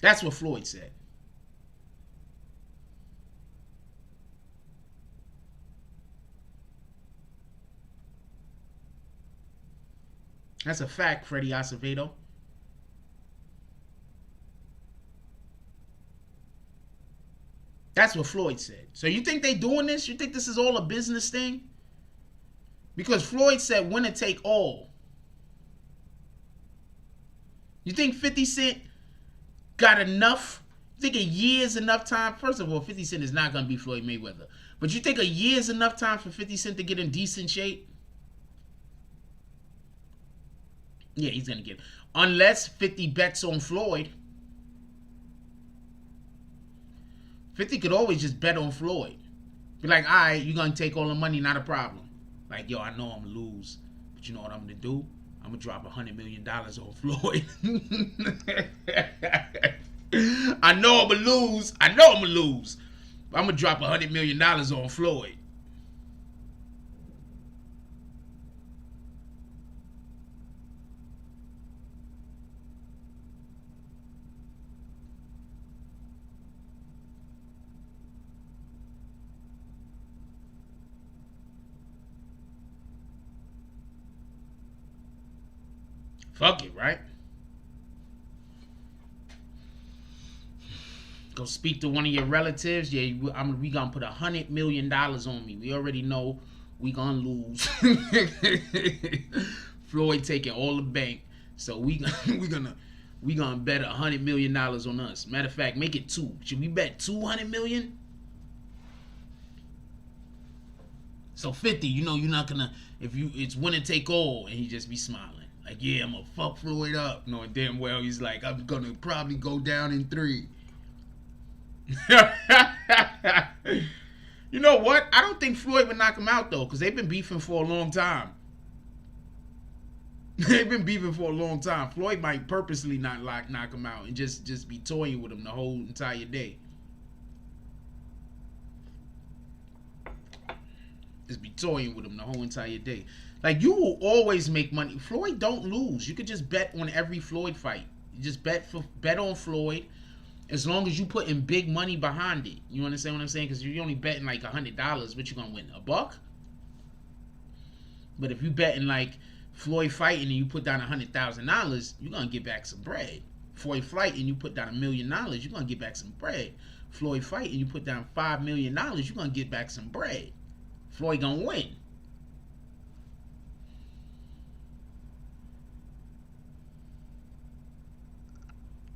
That's what Floyd said. That's a fact, Freddie Acevedo. That's what Floyd said. So you think they doing this? You think this is all a business thing? Because Floyd said winner take all. You think 50 Cent got enough? You think a year is enough time? First of all, 50 Cent is not going to be Floyd Mayweather. But you think a year is enough time for 50 Cent to get in decent shape? Yeah, he's going to get. Unless 50 bets on Floyd. 50 could always just bet on Floyd. Be like, all right, you're going to take all the money, not a problem. Like, yo, I know I'm going to lose. But you know what I'm going to do? I'm going to drop $100 million on Floyd. I know I'm going to lose. I know I'm going to lose. But I'm going to drop $100 million on Floyd. Fuck it, right? Go speak to one of your relatives. Yeah, we gonna put $100 million on me. We already know we gonna lose. Floyd taking all the bank, so we gonna bet $100 million on us. Matter of fact, make it 2. Should we bet $200 million? So 50, you know, you're not gonna, it's winner take all, and he just be smiling. Like, yeah, I'm gonna fuck Floyd up. Knowing damn well he's like, I'm gonna probably go down in 3. You know what? I don't think Floyd would knock him out, though, because they've been beefing for a long time. They've been beefing for a long time. Floyd might purposely not knock him out and just be toying with him the whole entire day. Just be toying with him the whole entire day. Like, you will always make money. Floyd don't lose. You could just bet on every Floyd fight. You just bet on Floyd, as long as you put in big money behind it. You understand what I'm saying? Because you're only betting like $100, what you gonna win? $1? But if you betting like Floyd fighting and you put down $100,000, you're gonna get back some bread. Floyd fighting and you put down $1 million, you're gonna get back some bread. Floyd fighting and you put down $5 million, you're gonna get back some bread. Floyd gonna win.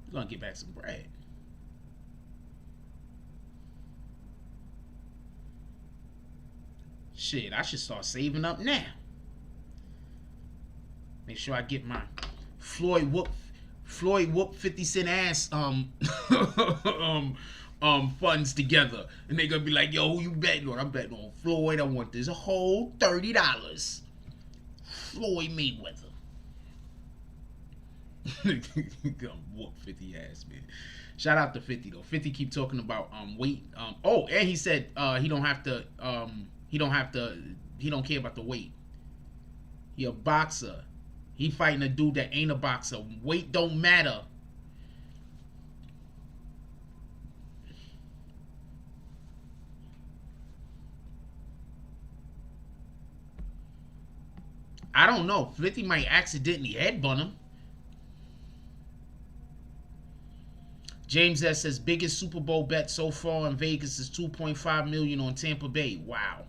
You're gonna get back some bread. Shit, I should start saving up now. Make sure I get my Floyd whoop 50 Cent ass funds together. And they gonna be like, yo, who you betting on? I'm betting on Floyd. I want this whole $30. Floyd Mayweather. Gonna whoop 50 ass, man. Shout out to 50 though. 50 keep talking about weight. And he said he don't care about the weight. He a boxer. He fighting a dude that ain't a boxer. Weight don't matter. I don't know. 50 might accidentally headbutt him. James S says biggest Super Bowl bet so far in Vegas is $2.5 million on Tampa Bay. Wow.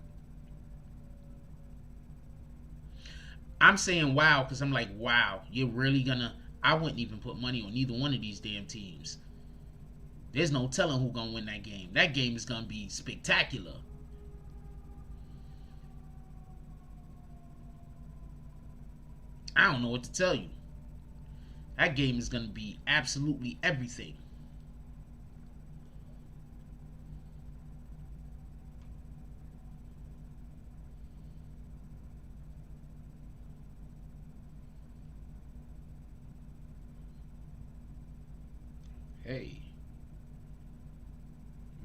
I'm saying wow because I'm like, wow, you're really gonna. I wouldn't even put money on either one of these damn teams. There's no telling who's gonna win that game. That game is gonna be spectacular. I don't know what to tell you. That game is gonna be absolutely everything. Hey,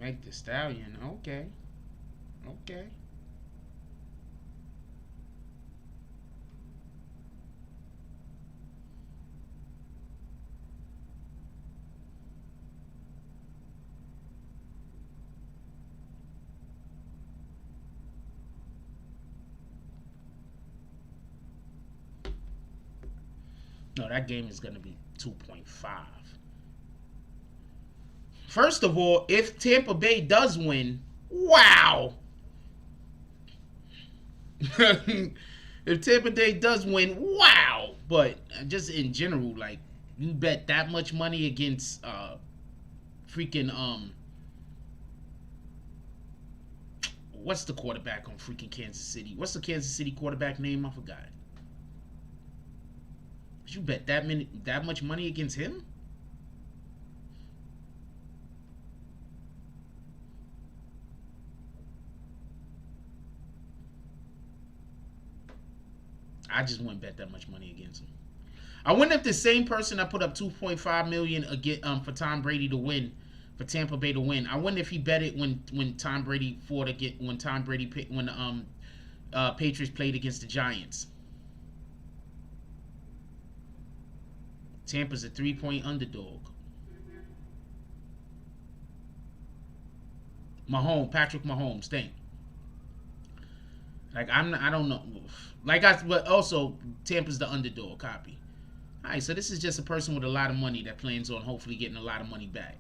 Meg the Stallion. Okay. No, that game is going to be 2.5. First of all, if Tampa Bay does win, wow. If Tampa Bay does win, wow. But just in general, like, You bet that much money against freaking what's the quarterback on freaking Kansas City? What's the Kansas City quarterback name? I forgot. You bet that much money against him? I just wouldn't bet that much money against him. I wonder if the same person that put up 2.5 million again for Tom Brady to win, for Tampa Bay to win. I wonder if he bet it when Tom Brady fought again, when Patriots played against the Giants. Tampa's a 3-point underdog. Patrick Mahomes, think. Like I don't know. But also Tampa's the underdog. Copy. All right, so this is just a person with a lot of money that plans on hopefully getting a lot of money back.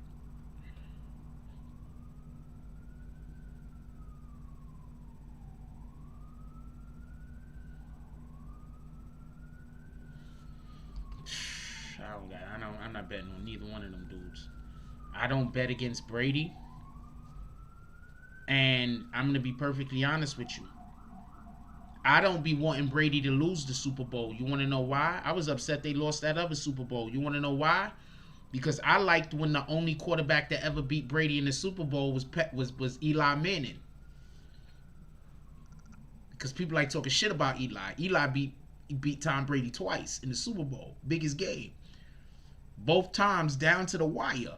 I'm not betting on neither one of them dudes. I don't bet against Brady. And I'm going to be perfectly honest with you. I don't be wanting Brady to lose the Super Bowl. You want to know why? I was upset they lost that other Super Bowl. You want to know why? Because I liked when the only quarterback that ever beat Brady in the Super Bowl was Eli Manning. Because people like talking shit about Eli. Eli beat Tom Brady twice in the Super Bowl. Biggest game. Both times down to the wire.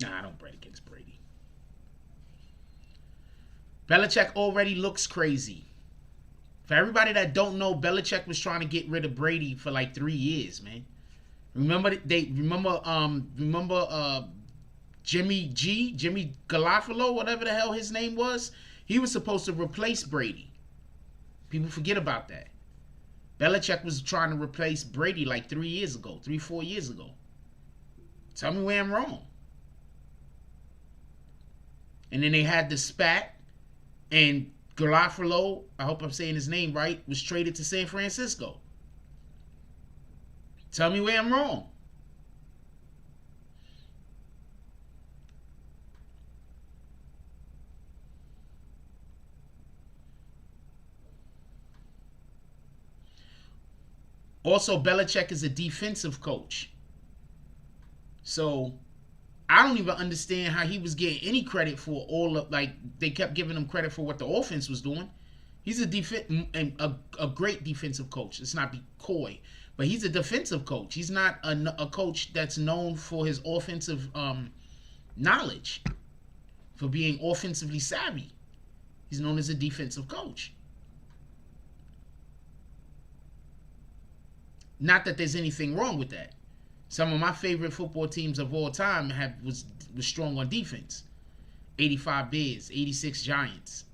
Nah, I don't bet against Brady. Belichick already looks crazy. For everybody that don't know, Belichick was trying to get rid of Brady for like 3 years, man. Remember Jimmy Garofalo, whatever the hell his name was? He was supposed to replace Brady. People forget about that. Belichick was trying to replace Brady like 4 years ago. Tell me where I'm wrong. And then they had the spat, and Garofalo, I hope I'm saying his name right, was traded to San Francisco. Tell me where I'm wrong. Also, Belichick is a defensive coach. So I don't even understand how he was getting any credit for all of, like, they kept giving him credit for what the offense was doing. He's a great defensive coach. Let's not be coy, but he's a defensive coach. He's not a coach that's known for his offensive knowledge, for being offensively savvy. He's known as a defensive coach. Not that there's anything wrong with that. Some of my favorite football teams of all time was strong on defense. 85 Bears, 86 Giants.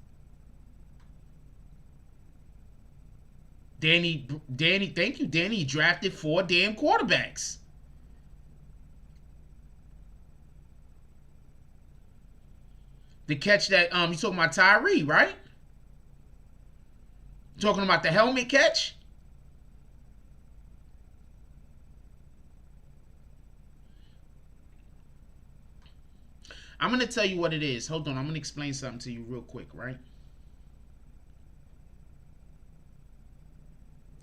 Danny, thank you, Danny. He drafted 4 damn quarterbacks. The catch that you talking about Tyree, right? Talking about the helmet catch? I'm going to tell you what it is. Hold on. I'm going to explain something to you real quick, right?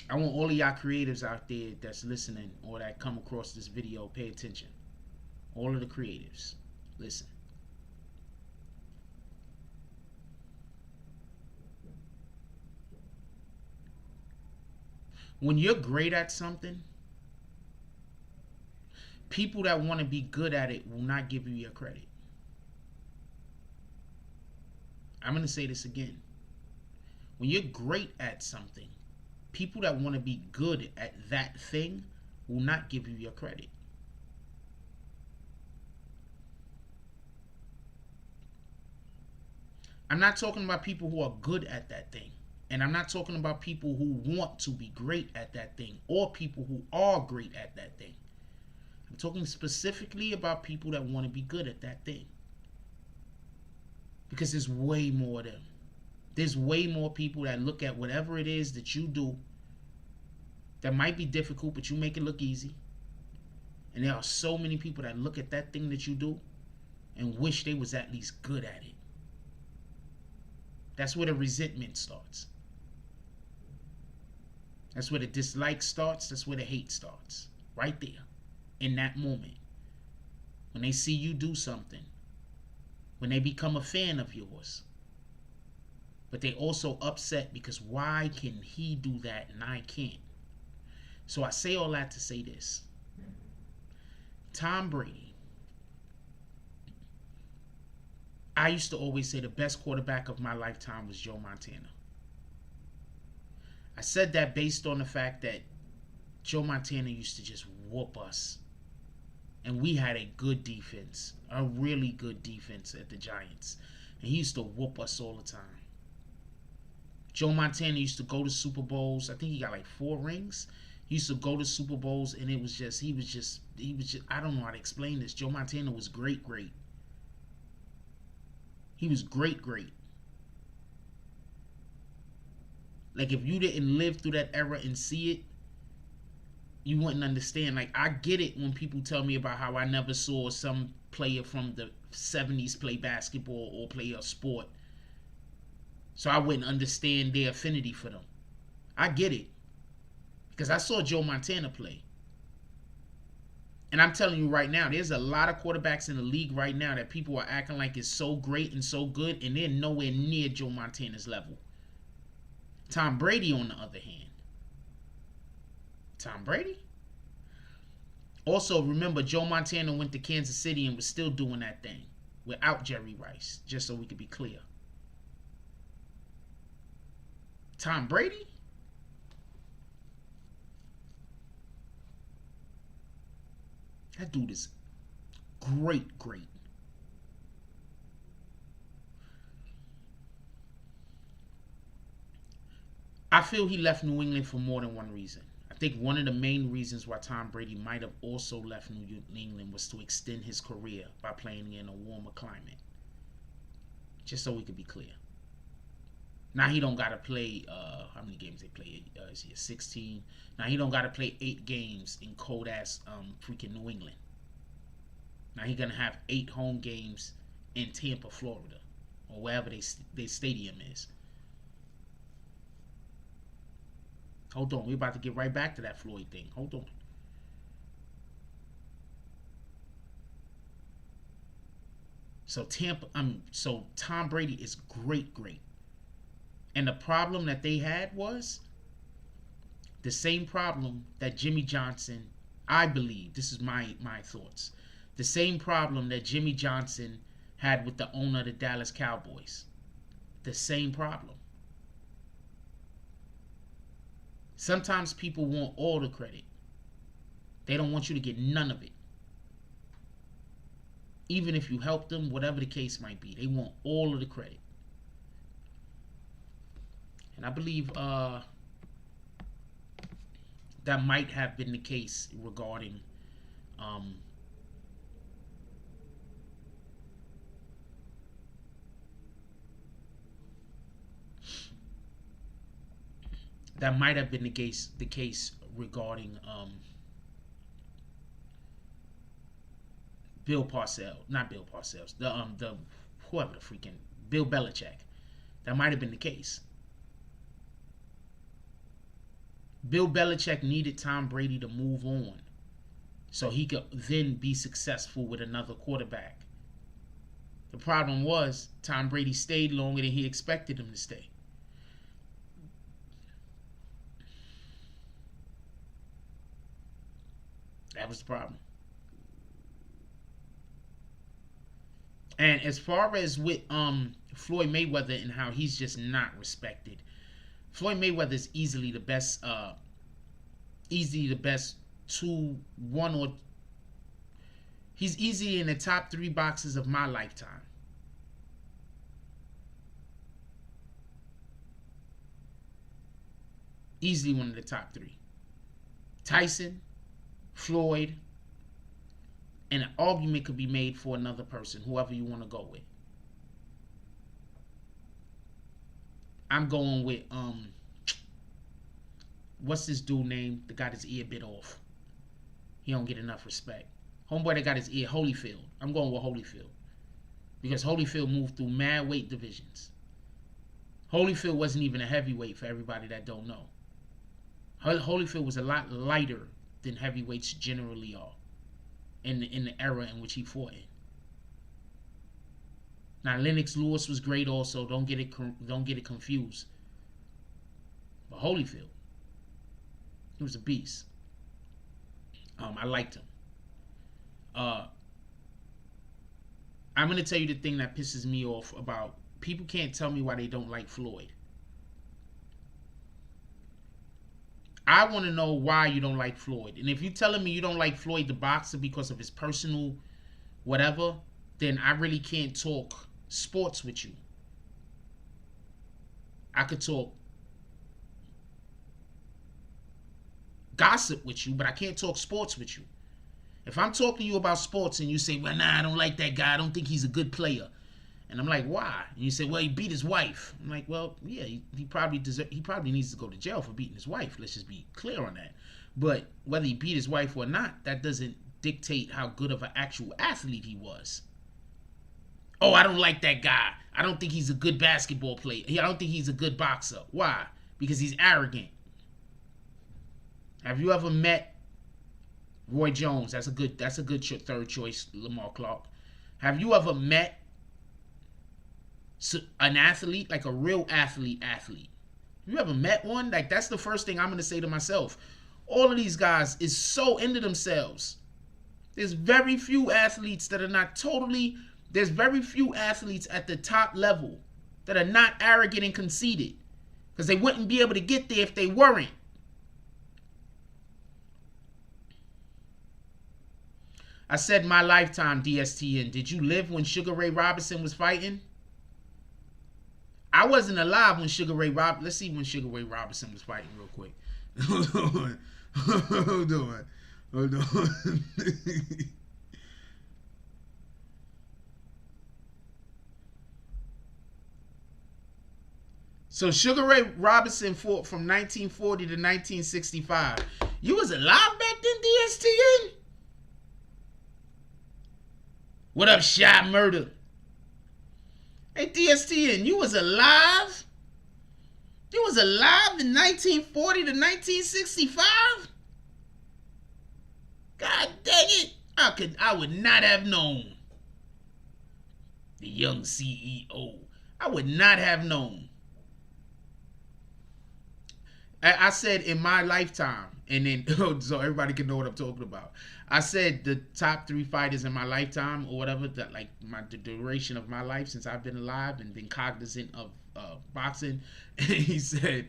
I want all of y'all creatives out there that's listening or that come across this video, pay attention. All of the creatives, listen. When you're great at something, people that want to be good at it will not give you your credit. I'm going to say this again. When you're great at something, people that want to be good at that thing will not give you your credit. I'm not talking about people who are good at that thing. And I'm not talking about people who want to be great at that thing or people who are great at that thing. I'm talking specifically about people that want to be good at that thing. Because there's way more of them. There's way more people that look at whatever it is that you do that might be difficult, but you make it look easy. And there are so many people that look at that thing that you do and wish they was at least good at it. That's where the resentment starts. That's where the dislike starts. That's where the hate starts. Right there. In that moment. When they see you do something. When they become a fan of yours. But they also upset because why can he do that and I can't? So I say all that to say this. Tom Brady. I used to always say the best quarterback of my lifetime was Joe Montana. I said that based on the fact that Joe Montana used to just whoop us. And we had a good defense. A really good defense at the Giants. And he used to whoop us all the time. Joe Montana used to go to Super Bowls. I think he got like 4 rings. He used to go to Super Bowls and it was just, he was just, I don't know how to explain this. Joe Montana was great. He was great. Like if you didn't live through that era and see it, you wouldn't understand. Like I get it when people tell me about how I never saw some player from the 70s play basketball or play a sport. So I wouldn't understand their affinity for them. I get it. Because I saw Joe Montana play. And I'm telling you right now, there's a lot of quarterbacks in the league right now that people are acting like is so great and so good, and they're nowhere near Joe Montana's level. Tom Brady, on the other hand. Tom Brady? Also, remember, Joe Montana went to Kansas City and was still doing that thing without Jerry Rice, just so we could be clear. Tom Brady? That dude is great. I feel he left New England for more than one reason. I think one of the main reasons why Tom Brady might have also left New England was to extend his career by playing in a warmer climate. Just so we could be clear. Now he don't got to play, how many games they play? Is he 16? Now he don't got to play 8 games in cold-ass freaking New England. Now he going to have 8 home games in Tampa, Florida. Or wherever their stadium is. Hold on, we're about to get right back to that Floyd thing. Hold on. So Tom Brady is great. And the problem that they had was the same problem that Jimmy Johnson, I believe, this is my thoughts, the same problem that Jimmy Johnson had with the owner of the Dallas Cowboys. The same problem. Sometimes people want all the credit. They don't want you to get none of it. Even if you help them, whatever the case might be, they want all of the credit. And I believe that might have been the case regarding that might have been the case regarding Bill Parcells, not Bill Parcells, the whoever the freaking Bill Belichick. That might have been the case. Bill Belichick needed Tom Brady to move on so he could then be successful with another quarterback. The problem was Tom Brady stayed longer than he expected him to stay. That was the problem. And as far as with Floyd Mayweather and how he's just not respected, Floyd Mayweather is easily the best he's easily in the top 3 boxers of my lifetime. Easily one of the top 3. Tyson, Floyd, and an argument could be made for another person, whoever you want to go with. I'm going with what's this dude name that got his ear bit off? He don't get enough respect. Homeboy that got his ear, Holyfield. I'm going with Holyfield. Because Holyfield moved through mad weight divisions. Holyfield wasn't even a heavyweight for everybody that don't know. Holyfield was a lot lighter than heavyweights generally are in the era in which he fought in. Now Lennox Lewis was great also. Don't get it confused. But Holyfield, he was a beast. I liked him. I'm gonna tell you the thing that pisses me off about people can't tell me why they don't like Floyd. I want to know why you don't like Floyd. And if you're telling me you don't like Floyd the boxer because of his personal whatever, then I really can't talk sports with you. I could talk gossip with you, but I can't talk sports with you. If I'm talking to you about sports and you say, well, nah, I don't like that guy. I don't think he's a good player. And I'm like, why? And you say, well, he beat his wife. I'm like, well, yeah, he probably needs to go to jail for beating his wife. Let's just be clear on that. But whether he beat his wife or not, that doesn't dictate how good of an actual athlete he was. Oh, I don't like that guy. I don't think he's a good basketball player. I don't think he's a good boxer. Why? Because he's arrogant. Have you ever met Roy Jones? That's a good third choice, Lamar Clark. Have you ever met an athlete, like a real athlete? Have you ever met one? Like, that's the first thing I'm going to say to myself. All of these guys is so into themselves. There's very few athletes that are not totally... There's very few athletes at the top level that are not arrogant and conceited. Because they wouldn't be able to get there if they weren't. I said my lifetime, DSTN. Did you live when Sugar Ray Robinson was fighting? I wasn't alive when Sugar Ray Robinson... Let's see when Sugar Ray Robinson was fighting real quick. Hold on. So Sugar Ray Robinson fought from 1940 to 1965. You was alive back then, DSTN? What up, Shy Murder? Hey, DSTN, you was alive? You was alive in 1940 to 1965? God dang it. I would not have known. The young CEO. I would not have known. I said in my lifetime, and then so everybody can know what I'm talking about. I said the top 3 fighters in my lifetime, or whatever, that like the duration of my life since I've been alive and been cognizant of boxing. And he said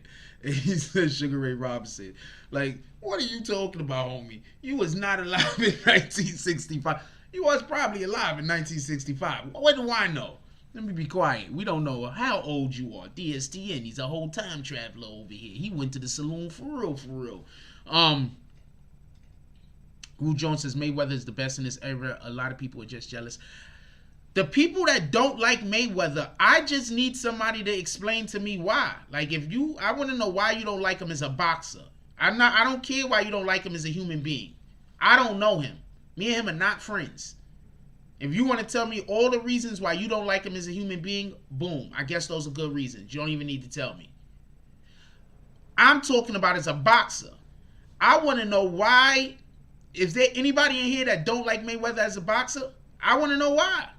Sugar Ray Robinson. Like, what are you talking about, homie? You was not alive in 1965. You was probably alive in 1965. What do I know? Let me be quiet. We don't know how old you are. DSTN, he's a whole time traveler over here. He went to the saloon for real. Wu Jones says Mayweather is the best in this era. A lot of people are just jealous. The people that don't like Mayweather, I just need somebody to explain to me why. Like, I want to know why you don't like him as a boxer. I don't care why you don't like him as a human being. I don't know him. Me and him are not friends. If you want to tell me all the reasons why you don't like him as a human being, boom. I guess those are good reasons. You don't even need to tell me. I'm talking about as a boxer. I want to know why. Is there anybody in here that don't like Mayweather as a boxer? I want to know why.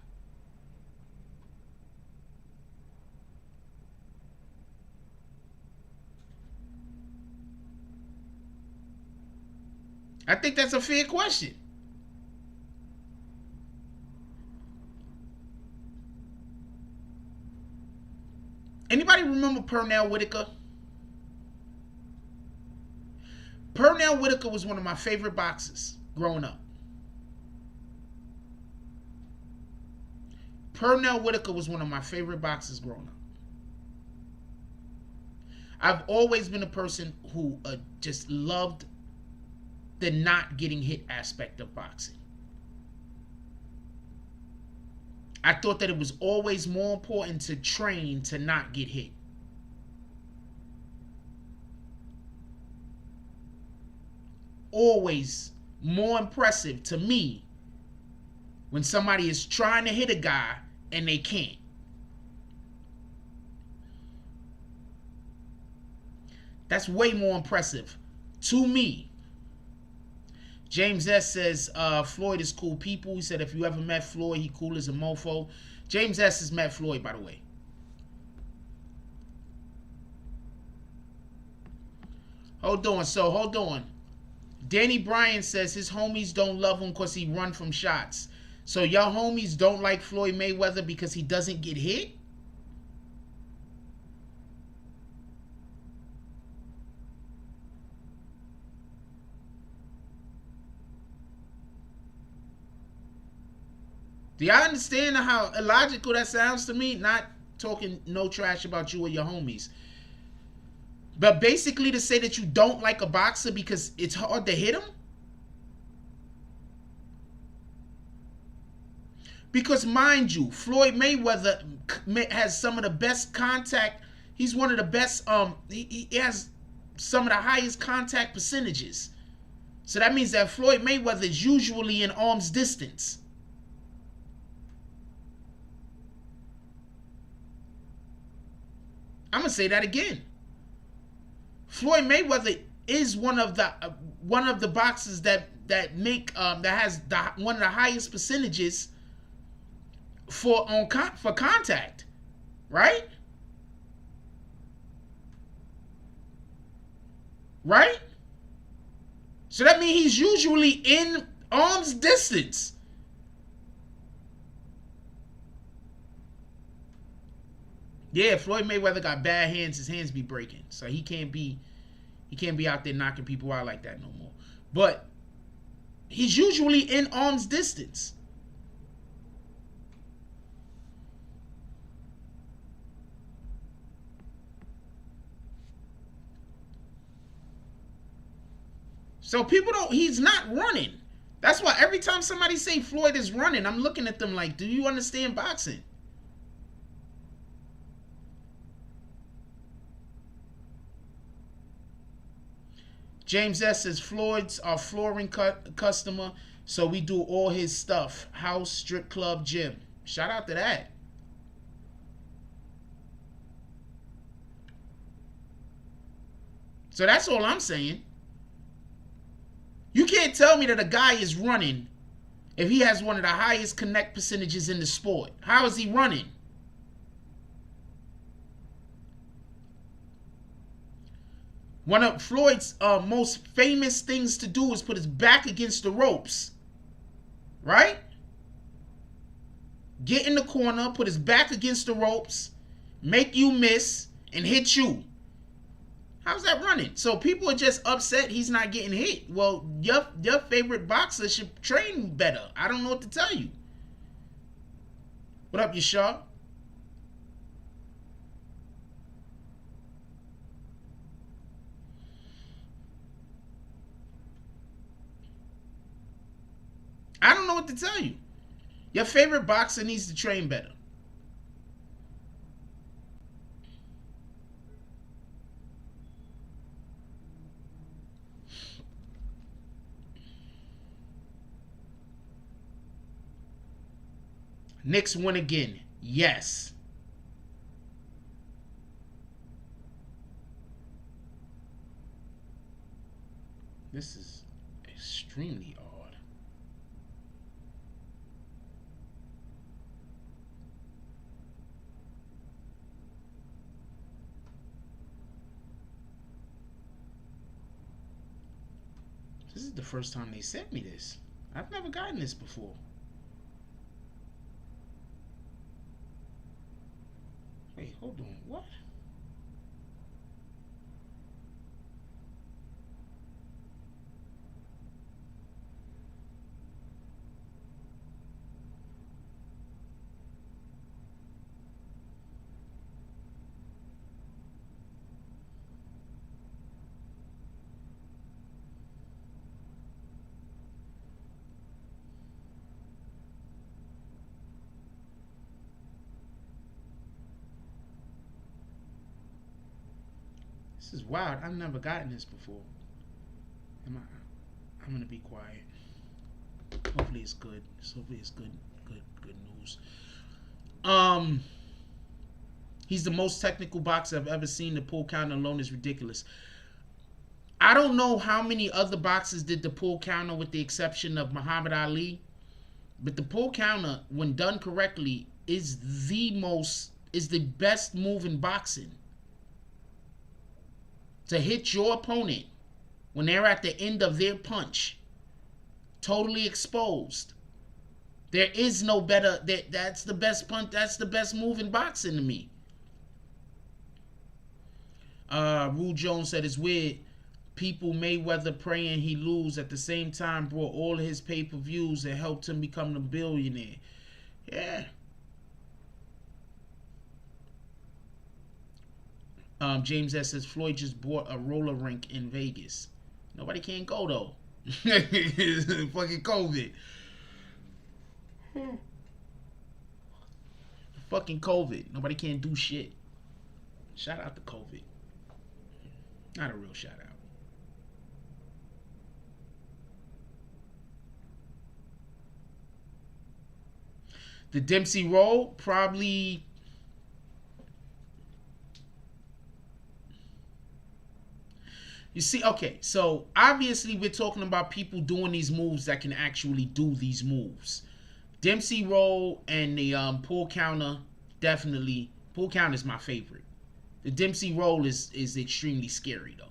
I think that's a fair question. Anybody remember Pernell Whitaker? Pernell Whitaker was one of my favorite boxers growing up. Pernell Whitaker was one of my favorite boxers growing up. I've always been a person who just loved the not getting hit aspect of boxing. I thought that it was always more important to train to not get hit. always more impressive to me when somebody is trying to hit a guy and they can't. That's way more impressive to me. James S says Floyd is cool people. He said if you ever met Floyd, he cool as a mofo. James S has met Floyd, by the way. Hold on. Danny Bryan says his homies don't love him because he run from shots. So y'all homies don't like Floyd Mayweather because he doesn't get hit? Do y'all understand how illogical that sounds to me? Not talking no trash about you or your homies. But basically to say that you don't like a boxer because it's hard to hit him? Because mind you, Floyd Mayweather has some of the best contact. He's one of the best, he has some of the highest contact percentages. So that means that Floyd Mayweather is usually in arm's distance. I'm going to say that again. Floyd Mayweather is one of the boxers that has one of the highest percentages for contact, right? Right? So that means he's usually in arm's distance. Yeah, Floyd Mayweather got bad hands. His hands be breaking, so he can't be out there knocking people out like that no more. But he's usually in arm's distance. So people don't. He's not running. That's why every time somebody say Floyd is running, I'm looking at them like, do you understand boxing? James S says Floyd's our flooring customer, so we do all his stuff. House, strip club, gym. Shout out to that. So that's all I'm saying. You can't tell me that a guy is running if he has one of the highest connect percentages in the sport. How is he running? One of Floyd's most famous things to do is put his back against the ropes. Right? Get in the corner, put his back against the ropes, make you miss, and hit you. How's that running? So people are just upset he's not getting hit. Well, your favorite boxer should train better. I don't know what to tell you. What up, Yashar? I don't know what to tell you. Your favorite boxer needs to train better. Knicks win again. Yes. This is extremely odd. This is the first time they sent me this. I've never gotten this before. Wait, hold on. What? This is wild. I've never gotten this before. Am I? I'm gonna be quiet. Hopefully it's good. Hopefully it's good. Good news. He's the most technical boxer I've ever seen. The pull counter alone is ridiculous. I don't know how many other boxers did the pull counter with the exception of Muhammad Ali. But the pull counter, when done correctly, is the best move in boxing. To hit your opponent when they're at the end of their punch, totally exposed. There is no better. That's the best punch. That's the best move in boxing to me. Rue Jones said it's weird. People Mayweather praying he lose at the same time brought all of his pay-per-views and helped him become a billionaire. Yeah. James S says Floyd just bought a roller rink in Vegas. Nobody can go though. Fucking COVID. Fucking COVID. Nobody can do shit. Shout out to COVID. Not a real shout out. The Dempsey role, probably. You see, okay, so obviously we're talking about people doing these moves that can actually do these moves. Dempsey roll and the pull counter, definitely. Pull counter is my favorite. The Dempsey roll is extremely scary though.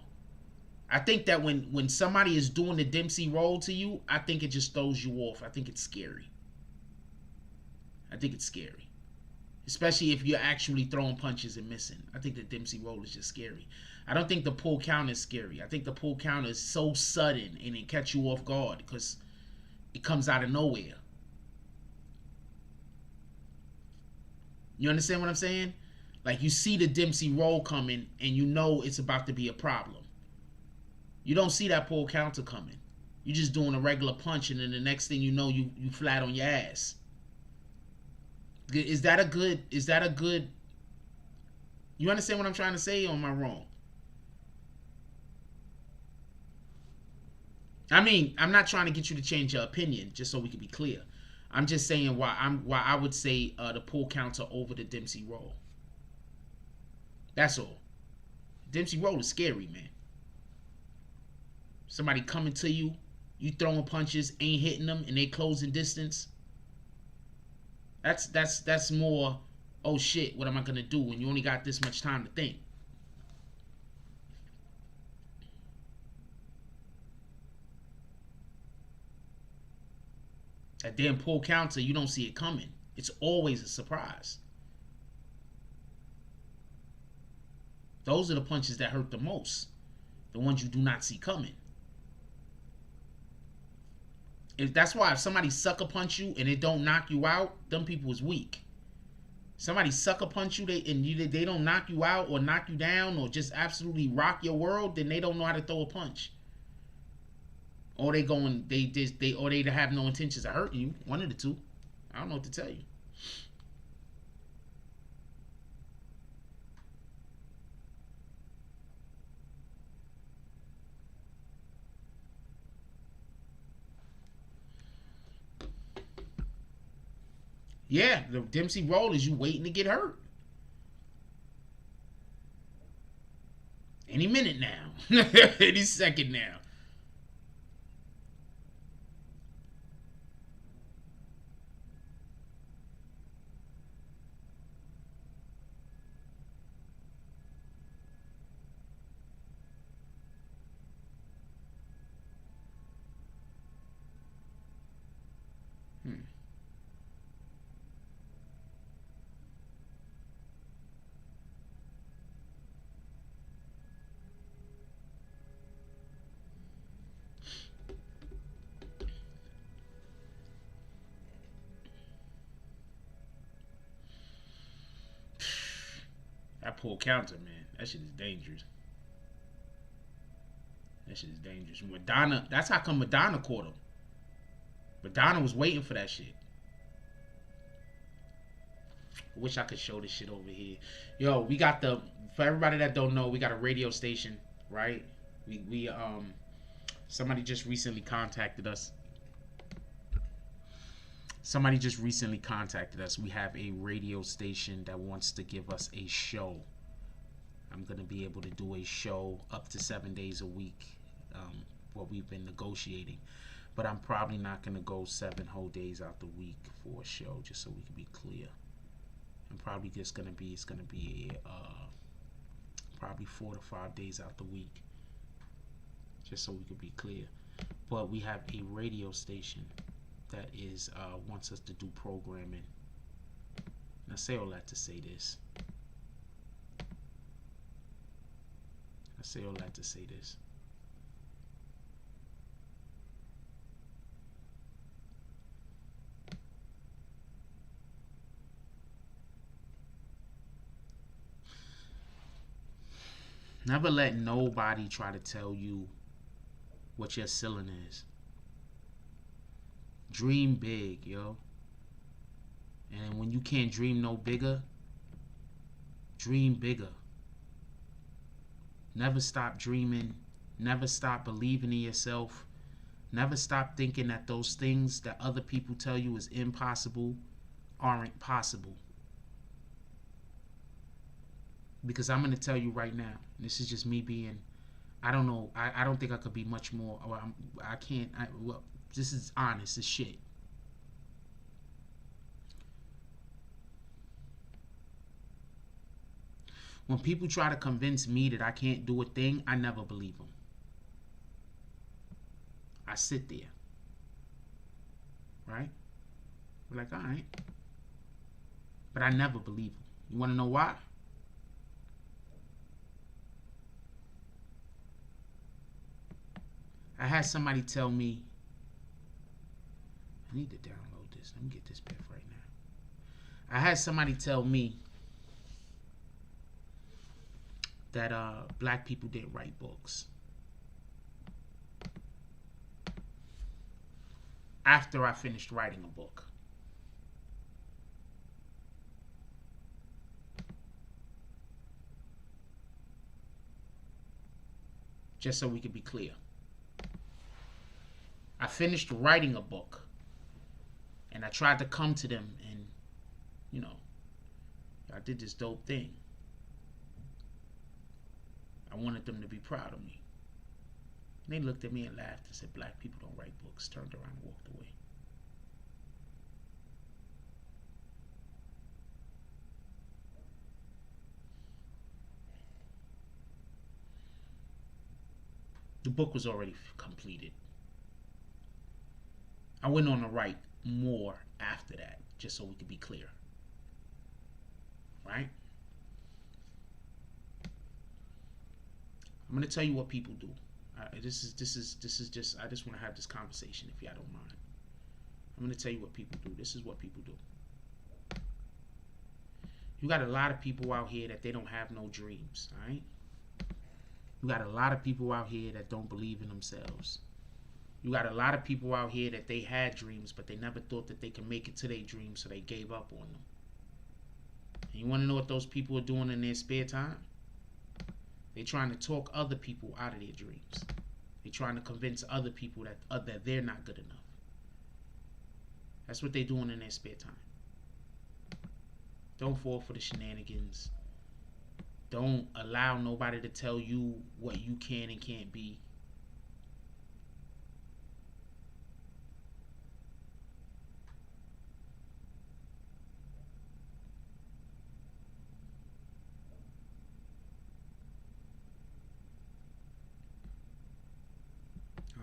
I think that when somebody is doing the Dempsey roll to you, I think it just throws you off. I think it's scary. I think it's scary. Especially if you're actually throwing punches and missing. I think the Dempsey roll is just scary. I don't think the pull counter is scary. I think the pull counter is so sudden and it catch you off guard because it comes out of nowhere. You understand what I'm saying? Like you see the Dempsey roll coming and you know it's about to be a problem. You don't see that pull counter coming. You're just doing a regular punch and then the next thing you know you flat on your ass. Is that a good you understand what I'm trying to say or am I wrong? I mean, I'm not trying to get you to change your opinion, just so we can be clear. I'm just saying why I would say the pull counter over the Dempsey roll. That's all. Dempsey roll is scary, man. Somebody coming to you, you throwing punches, ain't hitting them, and they closing distance. That's more, oh shit, what am I gonna do when you only got this much time to think? That damn pull counter, you don't see it coming. It's always a surprise. Those are the punches that hurt the most. The ones you do not see coming. That's why if somebody sucker punch you and it don't knock you out, them people is weak. Somebody sucker punch you, they don't knock you out or knock you down or just absolutely rock your world, then they don't know how to throw a punch. Or they have no intentions of hurting you. One of the two. I don't know what to tell you. Yeah, the Dempsey roll is you waiting to get hurt. Any minute now. Any second now. That pull counter, man. That shit is dangerous. That shit is dangerous. Madonna, that's how come Madonna caught him. Madonna was waiting for that shit. I wish I could show this shit over here. Yo, we got for everybody that don't know, we got a radio station, right? Somebody just recently contacted us. Somebody just recently contacted us. We have a radio station that wants to give us a show. I'm going to be able to do a show up to 7 days a week, what we've been negotiating. But I'm probably not going to go 7 whole days out the week for a show, just so we can be clear. I'm probably just going to be, it's going to be probably 4 to 5 days out the week, just so we can be clear. But we have a radio station that is wants us to do programming. And I say all that to say this. Never let nobody try to tell you what your ceiling is. Dream big, yo. And when you can't dream no bigger, dream bigger. Never stop dreaming. Never stop believing in yourself. Never stop thinking that those things that other people tell you is impossible aren't possible. Because I'm going to tell you right now, this is just me being, I don't know, I don't think I could be much more, I can't, well, this is honest as shit. When people try to convince me that I can't do a thing, I never believe them. I sit there. Right? We're like, all right. But I never believe them. You want to know why? I had somebody tell me, I need to download this. Let me get this piff right now. I had somebody tell me that black people didn't write books. After I finished writing a book. Just so we could be clear. I finished writing a book. And I tried to come to them and, you know, I did this dope thing. I wanted them to be proud of me. And they looked at me and laughed and said, black people don't write books. Turned around and walked away. The book was already completed. I went on to write more after that, just so we could be clear. Right? I'm gonna tell you what people do. This is just, I just want to have this conversation, if y'all don't mind. I'm gonna tell you what people do. This is what people do. You got a lot of people out here that they don't have no dreams. All right? You got a lot of people out here that don't believe in themselves. You got a lot of people out here that they had dreams, but they never thought that they could make it to their dreams, so they gave up on them. And you want to know what those people are doing in their spare time? They're trying to talk other people out of their dreams. They're trying to convince other people that they're not good enough. That's what they're doing in their spare time. Don't fall for the shenanigans. Don't allow nobody to tell you what you can and can't be.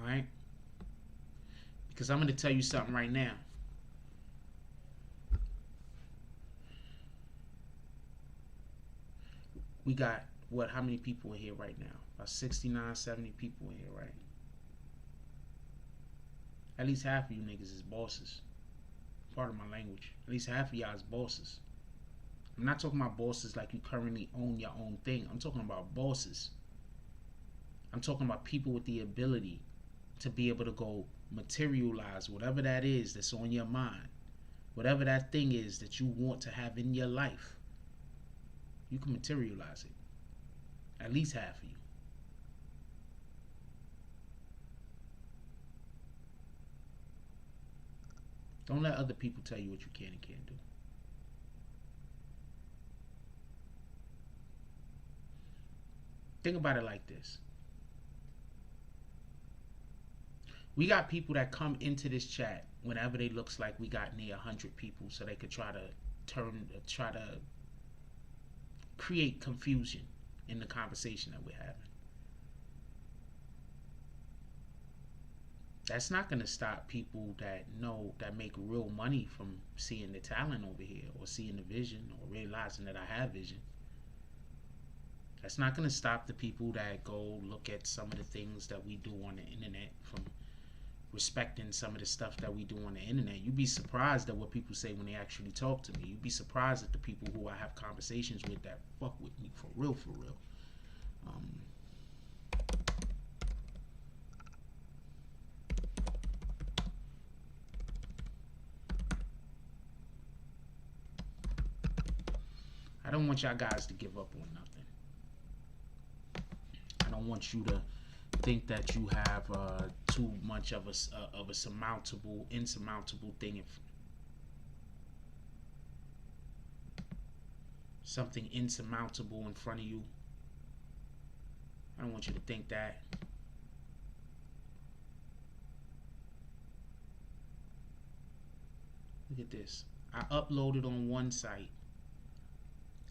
Alright? Because I'm going to tell you something right now. We got, what, how many people in here right now? About 69, 70 people in here, right? At least half of you niggas is bosses. Part of my language. At least half of y'all is bosses. I'm not talking about bosses like you currently own your own thing. I'm talking about bosses. I'm talking about people with the ability to be able to go materialize whatever that is that's on your mind. Whatever that thing is that you want to have in your life. You can materialize it. At least half of you. Don't let other people tell you what you can and can't do. Think about it like this. We got people that come into this chat whenever it looks like we got near 100 people, so they could try to create confusion in the conversation that we're having. That's not going to stop people that make real money from seeing the talent over here, or seeing the vision, or realizing that I have vision. That's not going to stop the people that go look at some of the things that we do on the internet from respecting some of the stuff that we do on the internet. You'd be surprised at what people say when they actually talk to me. You'd be surprised at the people who I have conversations with that fuck with me for real, for real. I don't want y'all guys to give up on nothing. I don't want you to think that you have too much of a insurmountable thing, something insurmountable in front of you. I don't want you to think that. Look at this. I uploaded on one site,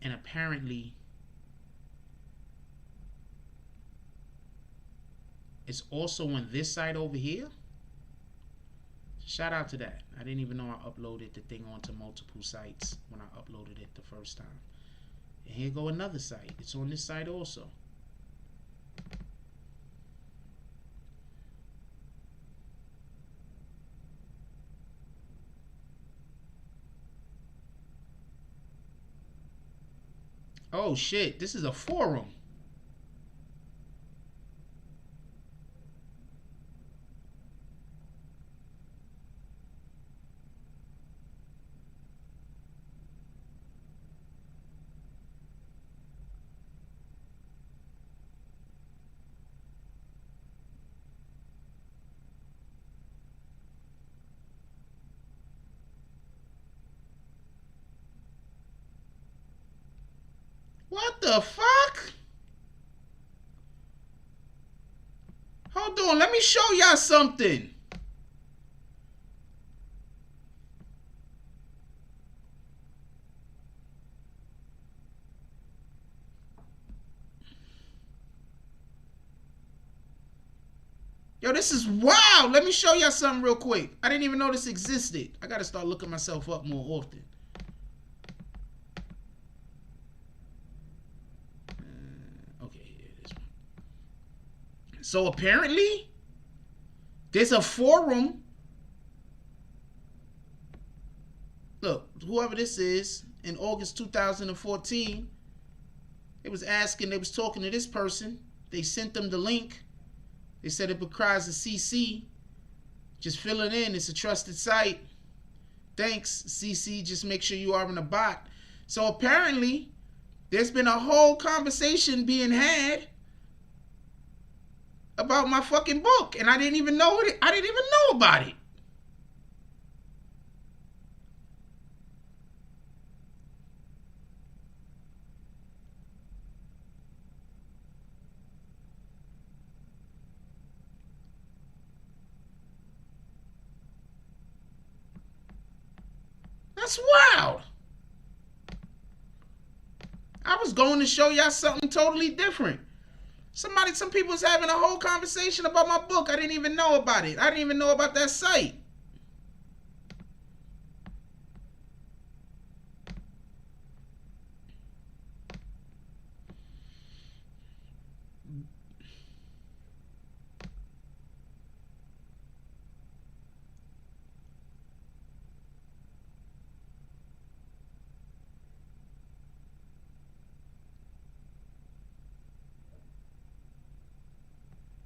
and apparently it's also on this site over here. Shout out to that. I didn't even know I uploaded the thing onto multiple sites when I uploaded it the first time. And here go another site. It's on this site also. Oh shit, this is a forum. What the fuck? Hold on, let me show y'all something. Yo, this is wild. Let me show y'all something real quick. I didn't even know this existed. I gotta start looking myself up more often. So apparently, there's a forum. Look, whoever this is, in August 2014, they was talking to this person. They sent them the link. They said it requires a CC. Just fill it in. It's a trusted site. Thanks, CC. Just make sure you are in a bot. So apparently, there's been a whole conversation being had about my fucking book, and I didn't even know it. I didn't even know about it. That's wild. I was going to show y'all something totally different. Some people was having a whole conversation about my book. I didn't even know about it. I didn't even know about that site.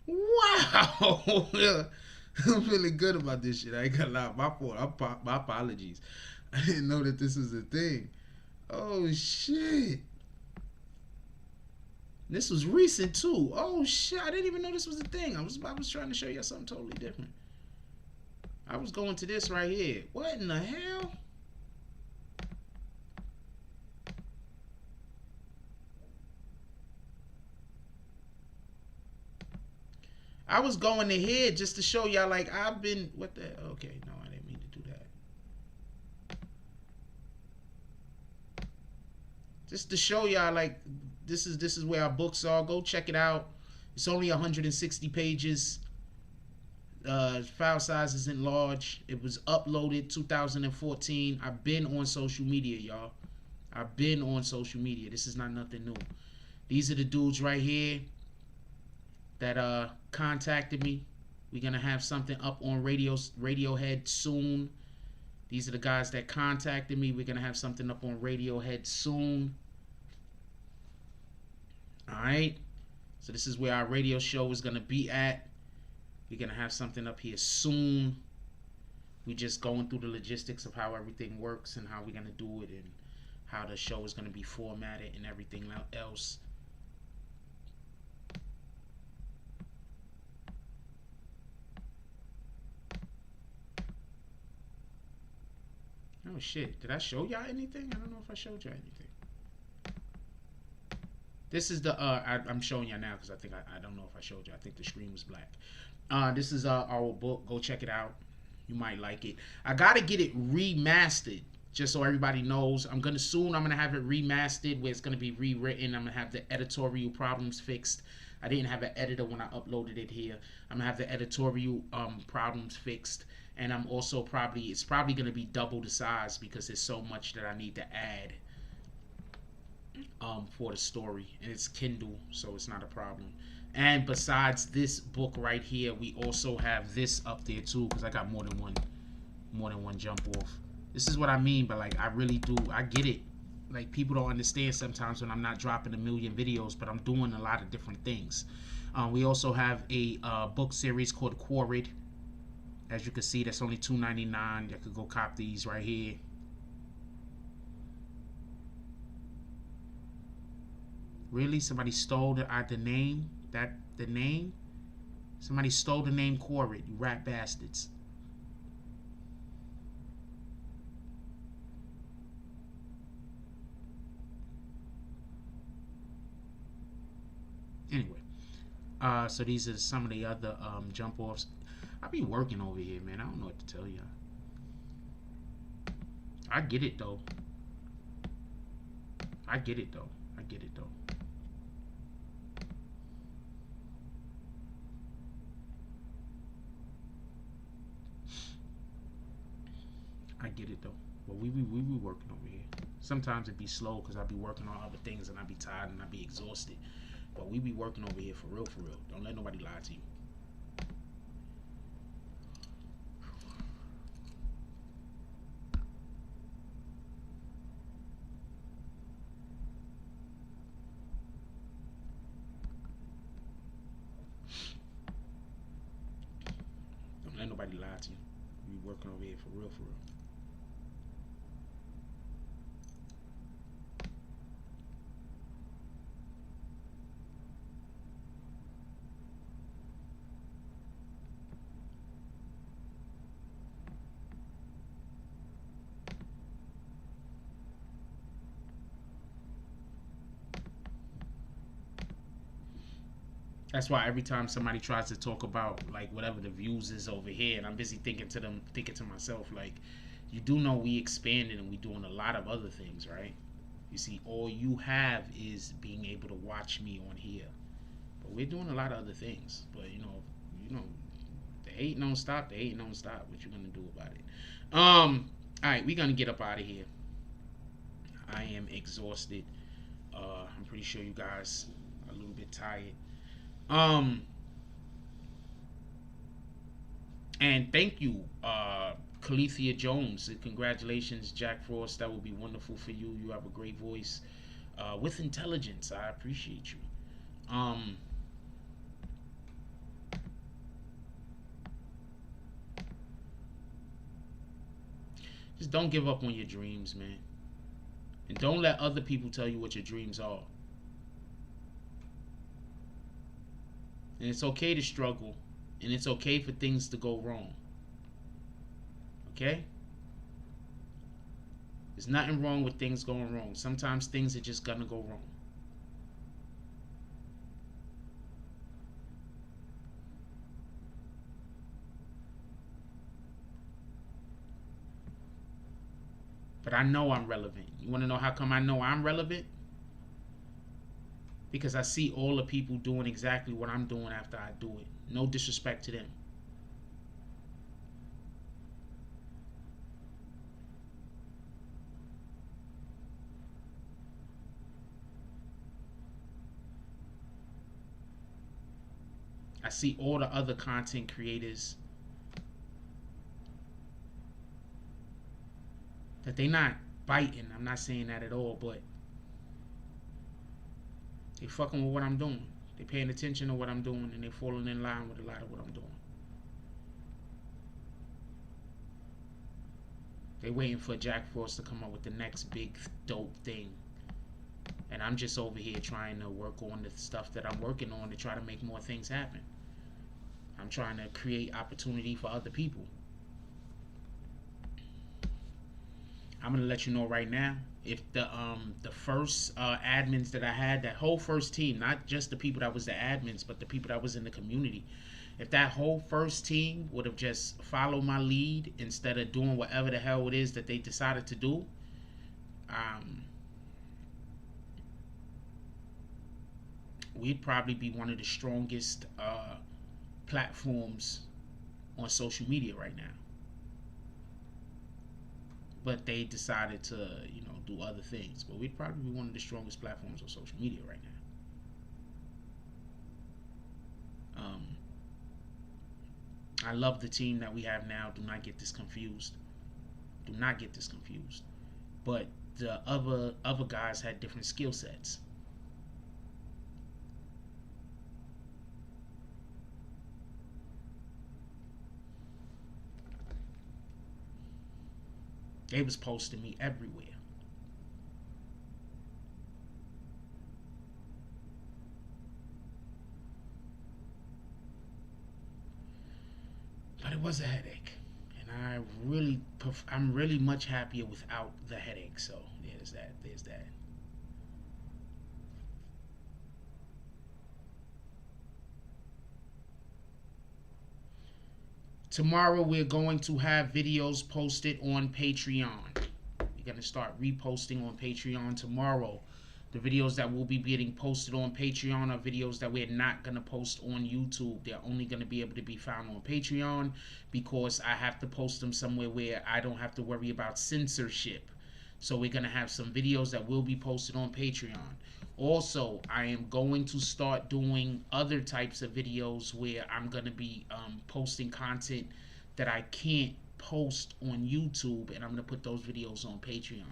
Wow. I'm feeling good about this shit. I ain't gonna lie. My fault. My apologies. I didn't know that this was a thing. Oh shit. This was recent too. Oh shit. I didn't even know this was a thing. I was trying to show you something totally different. I was going to this right here. What in the hell? I was going to here just to show y'all, like, I've been, what the, okay, no, I didn't mean to do that. Just to show y'all, like, this is where our books are. Go check it out. It's only 160 pages. File size isn't large. It was uploaded 2014. I've been on social media, y'all. I've been on social media. This is not nothing new. These are the dudes right here that contacted me. We're gonna have something up on Radiohead soon. These are the guys that contacted me. We're gonna have something up on Radiohead soon. Alright. So this is where our radio show is gonna be at. We're gonna have something up here soon. We're just going through the logistics of how everything works and how we're gonna do it and how the show is gonna be formatted and everything else. Oh shit, did I show y'all anything? I don't know if I showed y'all anything. This is the I'm showing y'all now because I think I don't know if I showed you. I think the screen was black. This is our book. Go check it out. You might like it. I gotta get it remastered just so everybody knows. I'm gonna have it remastered where it's gonna be rewritten. I'm gonna have the editorial problems fixed. I didn't have an editor when I uploaded it here. I'm gonna have the editorial problems fixed, and I'm also it's probably gonna be double the size because there's so much that I need to add for the story, and it's Kindle, so it's not a problem. And besides this book right here, we also have this up there too because I got more than one jump off. This is what I mean, but like I really do, I get it. Like people don't understand sometimes when I'm not dropping a million videos, but I'm doing a lot of different things. We also have a book series called Quarried. As you can see, that's only $2.99. You could go cop these right here. Really? Somebody stole the name? The name? Somebody stole the name Quarried, you rat bastards. Anyway, so these are some of the other jump offs. I be working over here, man. I don't know what to tell y'all. I get it though. I get it though. I get it though. I get it though. But we be working over here. Sometimes it be slow because I be working on other things and I be tired and I be exhausted. But we be working over here for real, for real. Don't let nobody lie to you. Don't let nobody lie to you. We be working over here for real, for real. That's why every time somebody tries to talk about like whatever the views is over here, and I'm busy thinking to myself, like, you do know we expanded and we doing a lot of other things, right? You see, all you have is being able to watch me on here, but we're doing a lot of other things. But you know, the hate don't stop. The hate don't stop. What you gonna do about it? All right, we're gonna get up out of here. I am exhausted. I'm pretty sure you guys are a little bit tired. And thank you, Calethea Jones. Congratulations, Jack Frost. That would be wonderful for you. You have a great voice with intelligence. I appreciate you. Just don't give up on your dreams, man. And don't let other people tell you what your dreams are. And it's okay to struggle. And it's okay for things to go wrong. Okay? There's nothing wrong with things going wrong. Sometimes things are just gonna go wrong. But I know I'm relevant. You want to know how come I know I'm relevant? Because I see all the people doing exactly what I'm doing after I do it. No disrespect to them. I see all the other content creators that they not biting. I'm not saying that at all, but they fucking with what I'm doing. They paying attention to what I'm doing, and they falling in line with a lot of what I'm doing. They waiting for Jack Frost to come up with the next big dope thing. And I'm just over here trying to work on the stuff that I'm working on to try to make more things happen. I'm trying to create opportunity for other people. I'm gonna let you know right now, if the first admins that I had, that whole first team, not just the people that was the admins, but the people that was in the community, if that whole first team would have just followed my lead instead of doing whatever the hell it is that they decided to do, we'd probably be one of the strongest platforms on social media right now. But they decided to, do other things. But we'd probably be one of the strongest platforms on social media right now. I love the team that we have now. Do not get this confused. Do not get this confused. But the other guys had different skill sets. They was posting me everywhere. But it was a headache. And I'm really much happier without the headache. So there's that. Tomorrow we're going to have videos posted on Patreon. We're going to start reposting on Patreon tomorrow. The videos that will be getting posted on Patreon are videos that we're not going to post on YouTube. They're only going to be able to be found on Patreon because I have to post them somewhere where I don't have to worry about censorship. So we're going to have some videos that will be posted on Patreon. Also, I am going to start doing other types of videos where I'm going to be posting content that I can't post on YouTube, and I'm going to put those videos on Patreon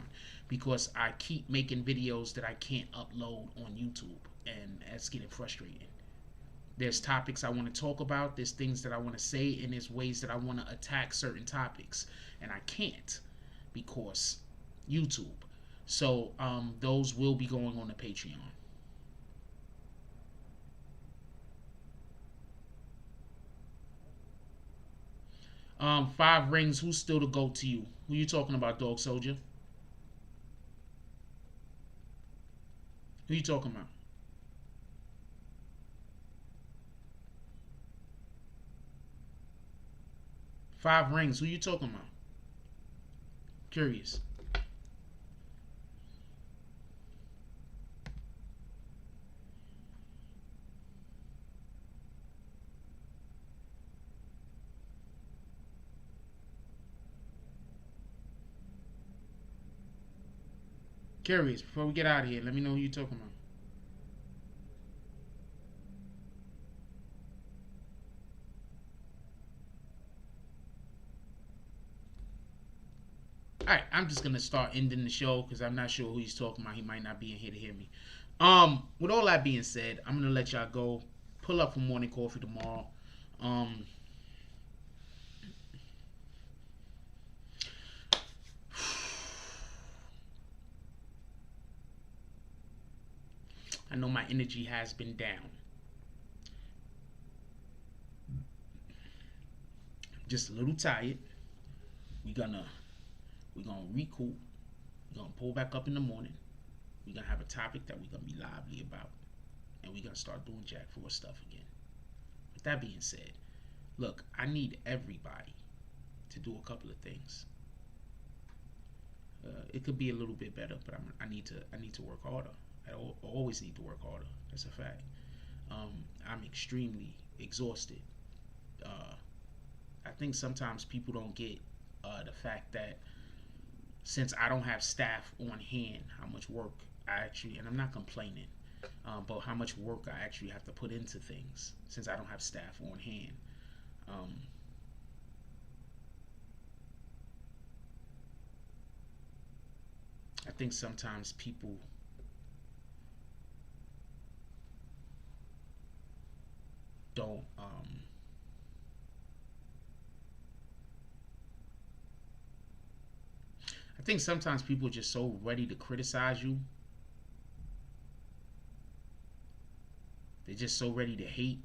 because I keep making videos that I can't upload on YouTube, and that's getting frustrating. There's topics I want to talk about, there's things that I want to say, and there's ways that I want to attack certain topics, and I can't because YouTube. So those will be going on the Patreon. Five Rings, who's still the GOAT to you? Who you talking about, Dog Soldier? Who you talking about? Five Rings, who you talking about? Curious. Curious. Before we get out of here, let me know who you talking about. Alright, I'm just gonna start ending the show because I'm not sure who he's talking about. He might not be in here to hear me. With all that being said, I'm gonna let y'all go. Pull up for morning coffee tomorrow. I know my energy has been down. Just a little tired. We're gonna recoup. We're gonna pull back up in the morning. We're gonna have a topic that we're gonna be lively about, and we're gonna start doing Jack Frost stuff again. With that being said, look, I need everybody to do a couple of things. It could be a little bit better, but I need to work harder. I always need to work harder. That's a fact. I'm extremely exhausted. I think sometimes people don't get the fact that since I don't have staff on hand, how much work I actually, and I'm not complaining, but how much work I actually have to put into things since I don't have staff on hand. I think sometimes people don't I think sometimes people are just so ready to criticize you. They're just so ready to hate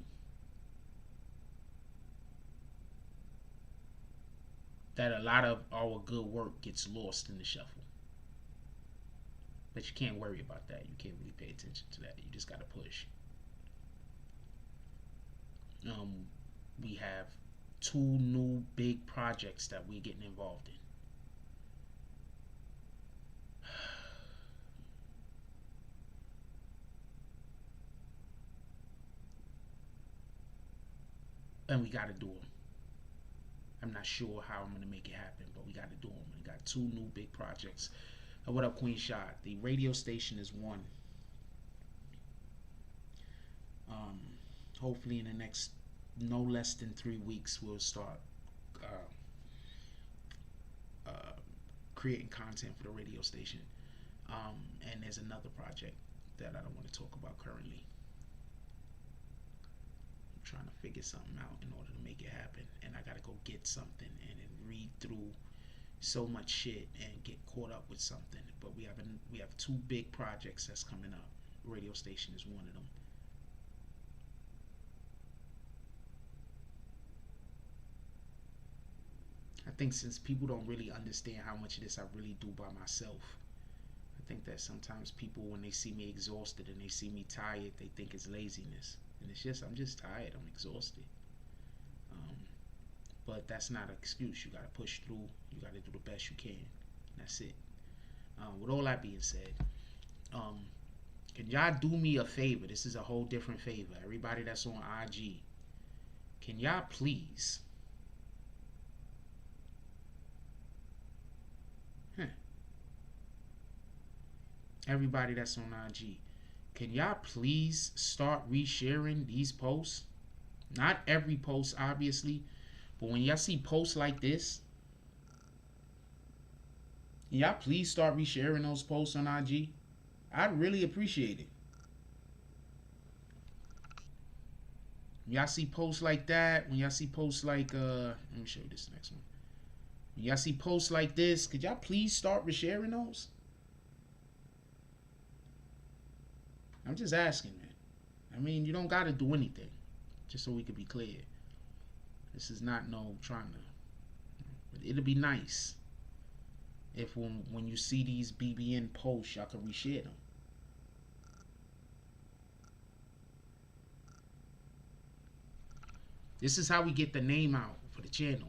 that a lot of our good work gets lost in the shuffle. But you can't worry about that. You can't really pay attention to that. You just gotta push. We have 2 new big projects that we're getting involved in. And we gotta do them. I'm not sure how I'm gonna make it happen, but we gotta do them. We got 2 new big projects. What up, Queen Shot? The radio station is one. Hopefully in the next no less than 3 weeks we'll start creating content for the radio station. And there's another project that I don't want to talk about currently. I'm trying to figure something out in order to make it happen, and I gotta go get something and then read through so much shit and get caught up with something. But we have 2 big projects that's coming up. Radio station is one of them. I think since people don't really understand how much of this I really do by myself, I think that sometimes people, when they see me exhausted and they see me tired, they think it's laziness. And it's just, I'm just tired, I'm exhausted. But that's not an excuse. You gotta push through, you gotta do the best you can. That's it. With all that being said, can y'all do me a favor? This is a whole different favor. Everybody that's on IG, can y'all please everybody that's on IG, can y'all please start resharing these posts? Not every post, obviously, but when y'all see posts like this, y'all please start resharing those posts on IG. I'd really appreciate it. When y'all see posts like that, when y'all see posts like let me show you this next one. When y'all see posts like this, could y'all please start resharing those? I'm just asking, man. I mean, you don't gotta do anything. Just so we could be clear. This is not no trying to. It'll be nice if when you see these BBN posts, y'all can reshare them. This is how we get the name out for the channel.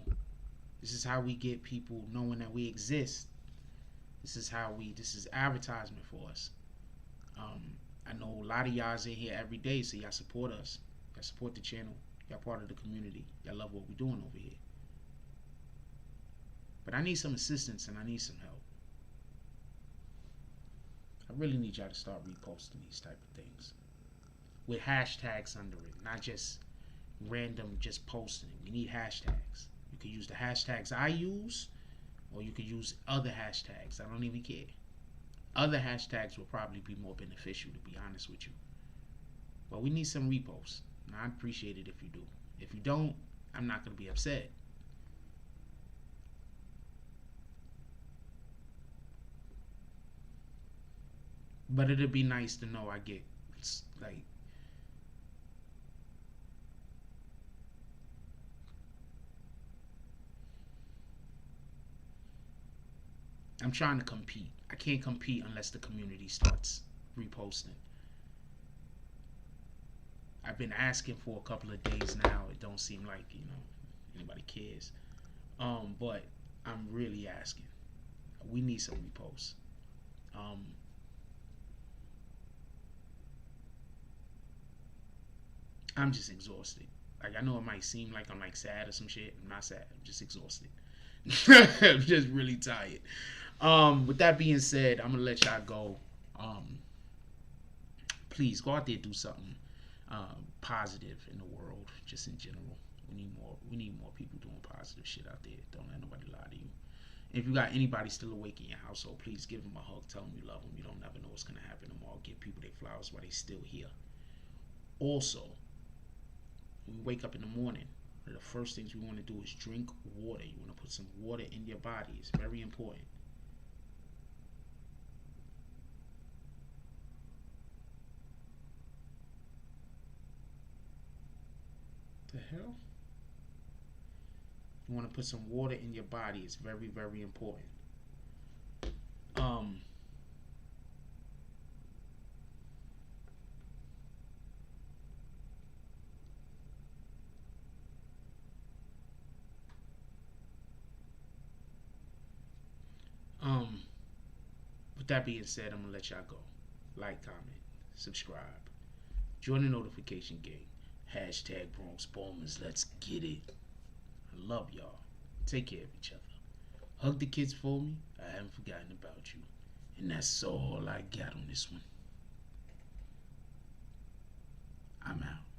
This is how we get people knowing that we exist. This is advertisement for us. I know a lot of y'all's in here every day, so y'all support us. Y'all support the channel. Y'all part of the community. Y'all love what we're doing over here. But I need some assistance and I need some help. I really need y'all to start reposting these type of things with hashtags under it, not just random just posting. We need hashtags. You can use the hashtags I use, or you could use other hashtags. I don't even care. Other hashtags will probably be more beneficial, to be honest with you. But we need some reposts. And I'd appreciate it if you do. If you don't, I'm not going to be upset. But it'd be nice to know I get, like, I'm trying to compete. I can't compete unless the community starts reposting. I've been asking for a couple of days now. It don't seem like, anybody cares. But I'm really asking. We need some reposts. I'm just exhausted. Like, I know it might seem like I'm like sad or some shit. I'm not sad. I'm just exhausted. I'm just really tired. With that being said, I'm gonna let y'all go. Please go out there, do something positive in the world, just in general. We need more. We need more people doing positive shit out there. Don't let nobody lie to you. If you got anybody still awake in your household, please give them a hug. Tell them you love them. You don't never know what's gonna happen tomorrow. Give people their flowers while they still here. Also, when we wake up in the morning, one of the first things we want to do is drink water. You want to put some water in your body. It's very important. The hell? You want to put some water in your body. It's very, very important. Um, with that being said, I'm gonna let y'all go. Like, comment, subscribe, join the notification gang. Hashtag Bronx Bombers. Let's get it. I love y'all. Take care of each other. Hug the kids for me. I haven't forgotten about you. And that's all I got on this one. I'm out.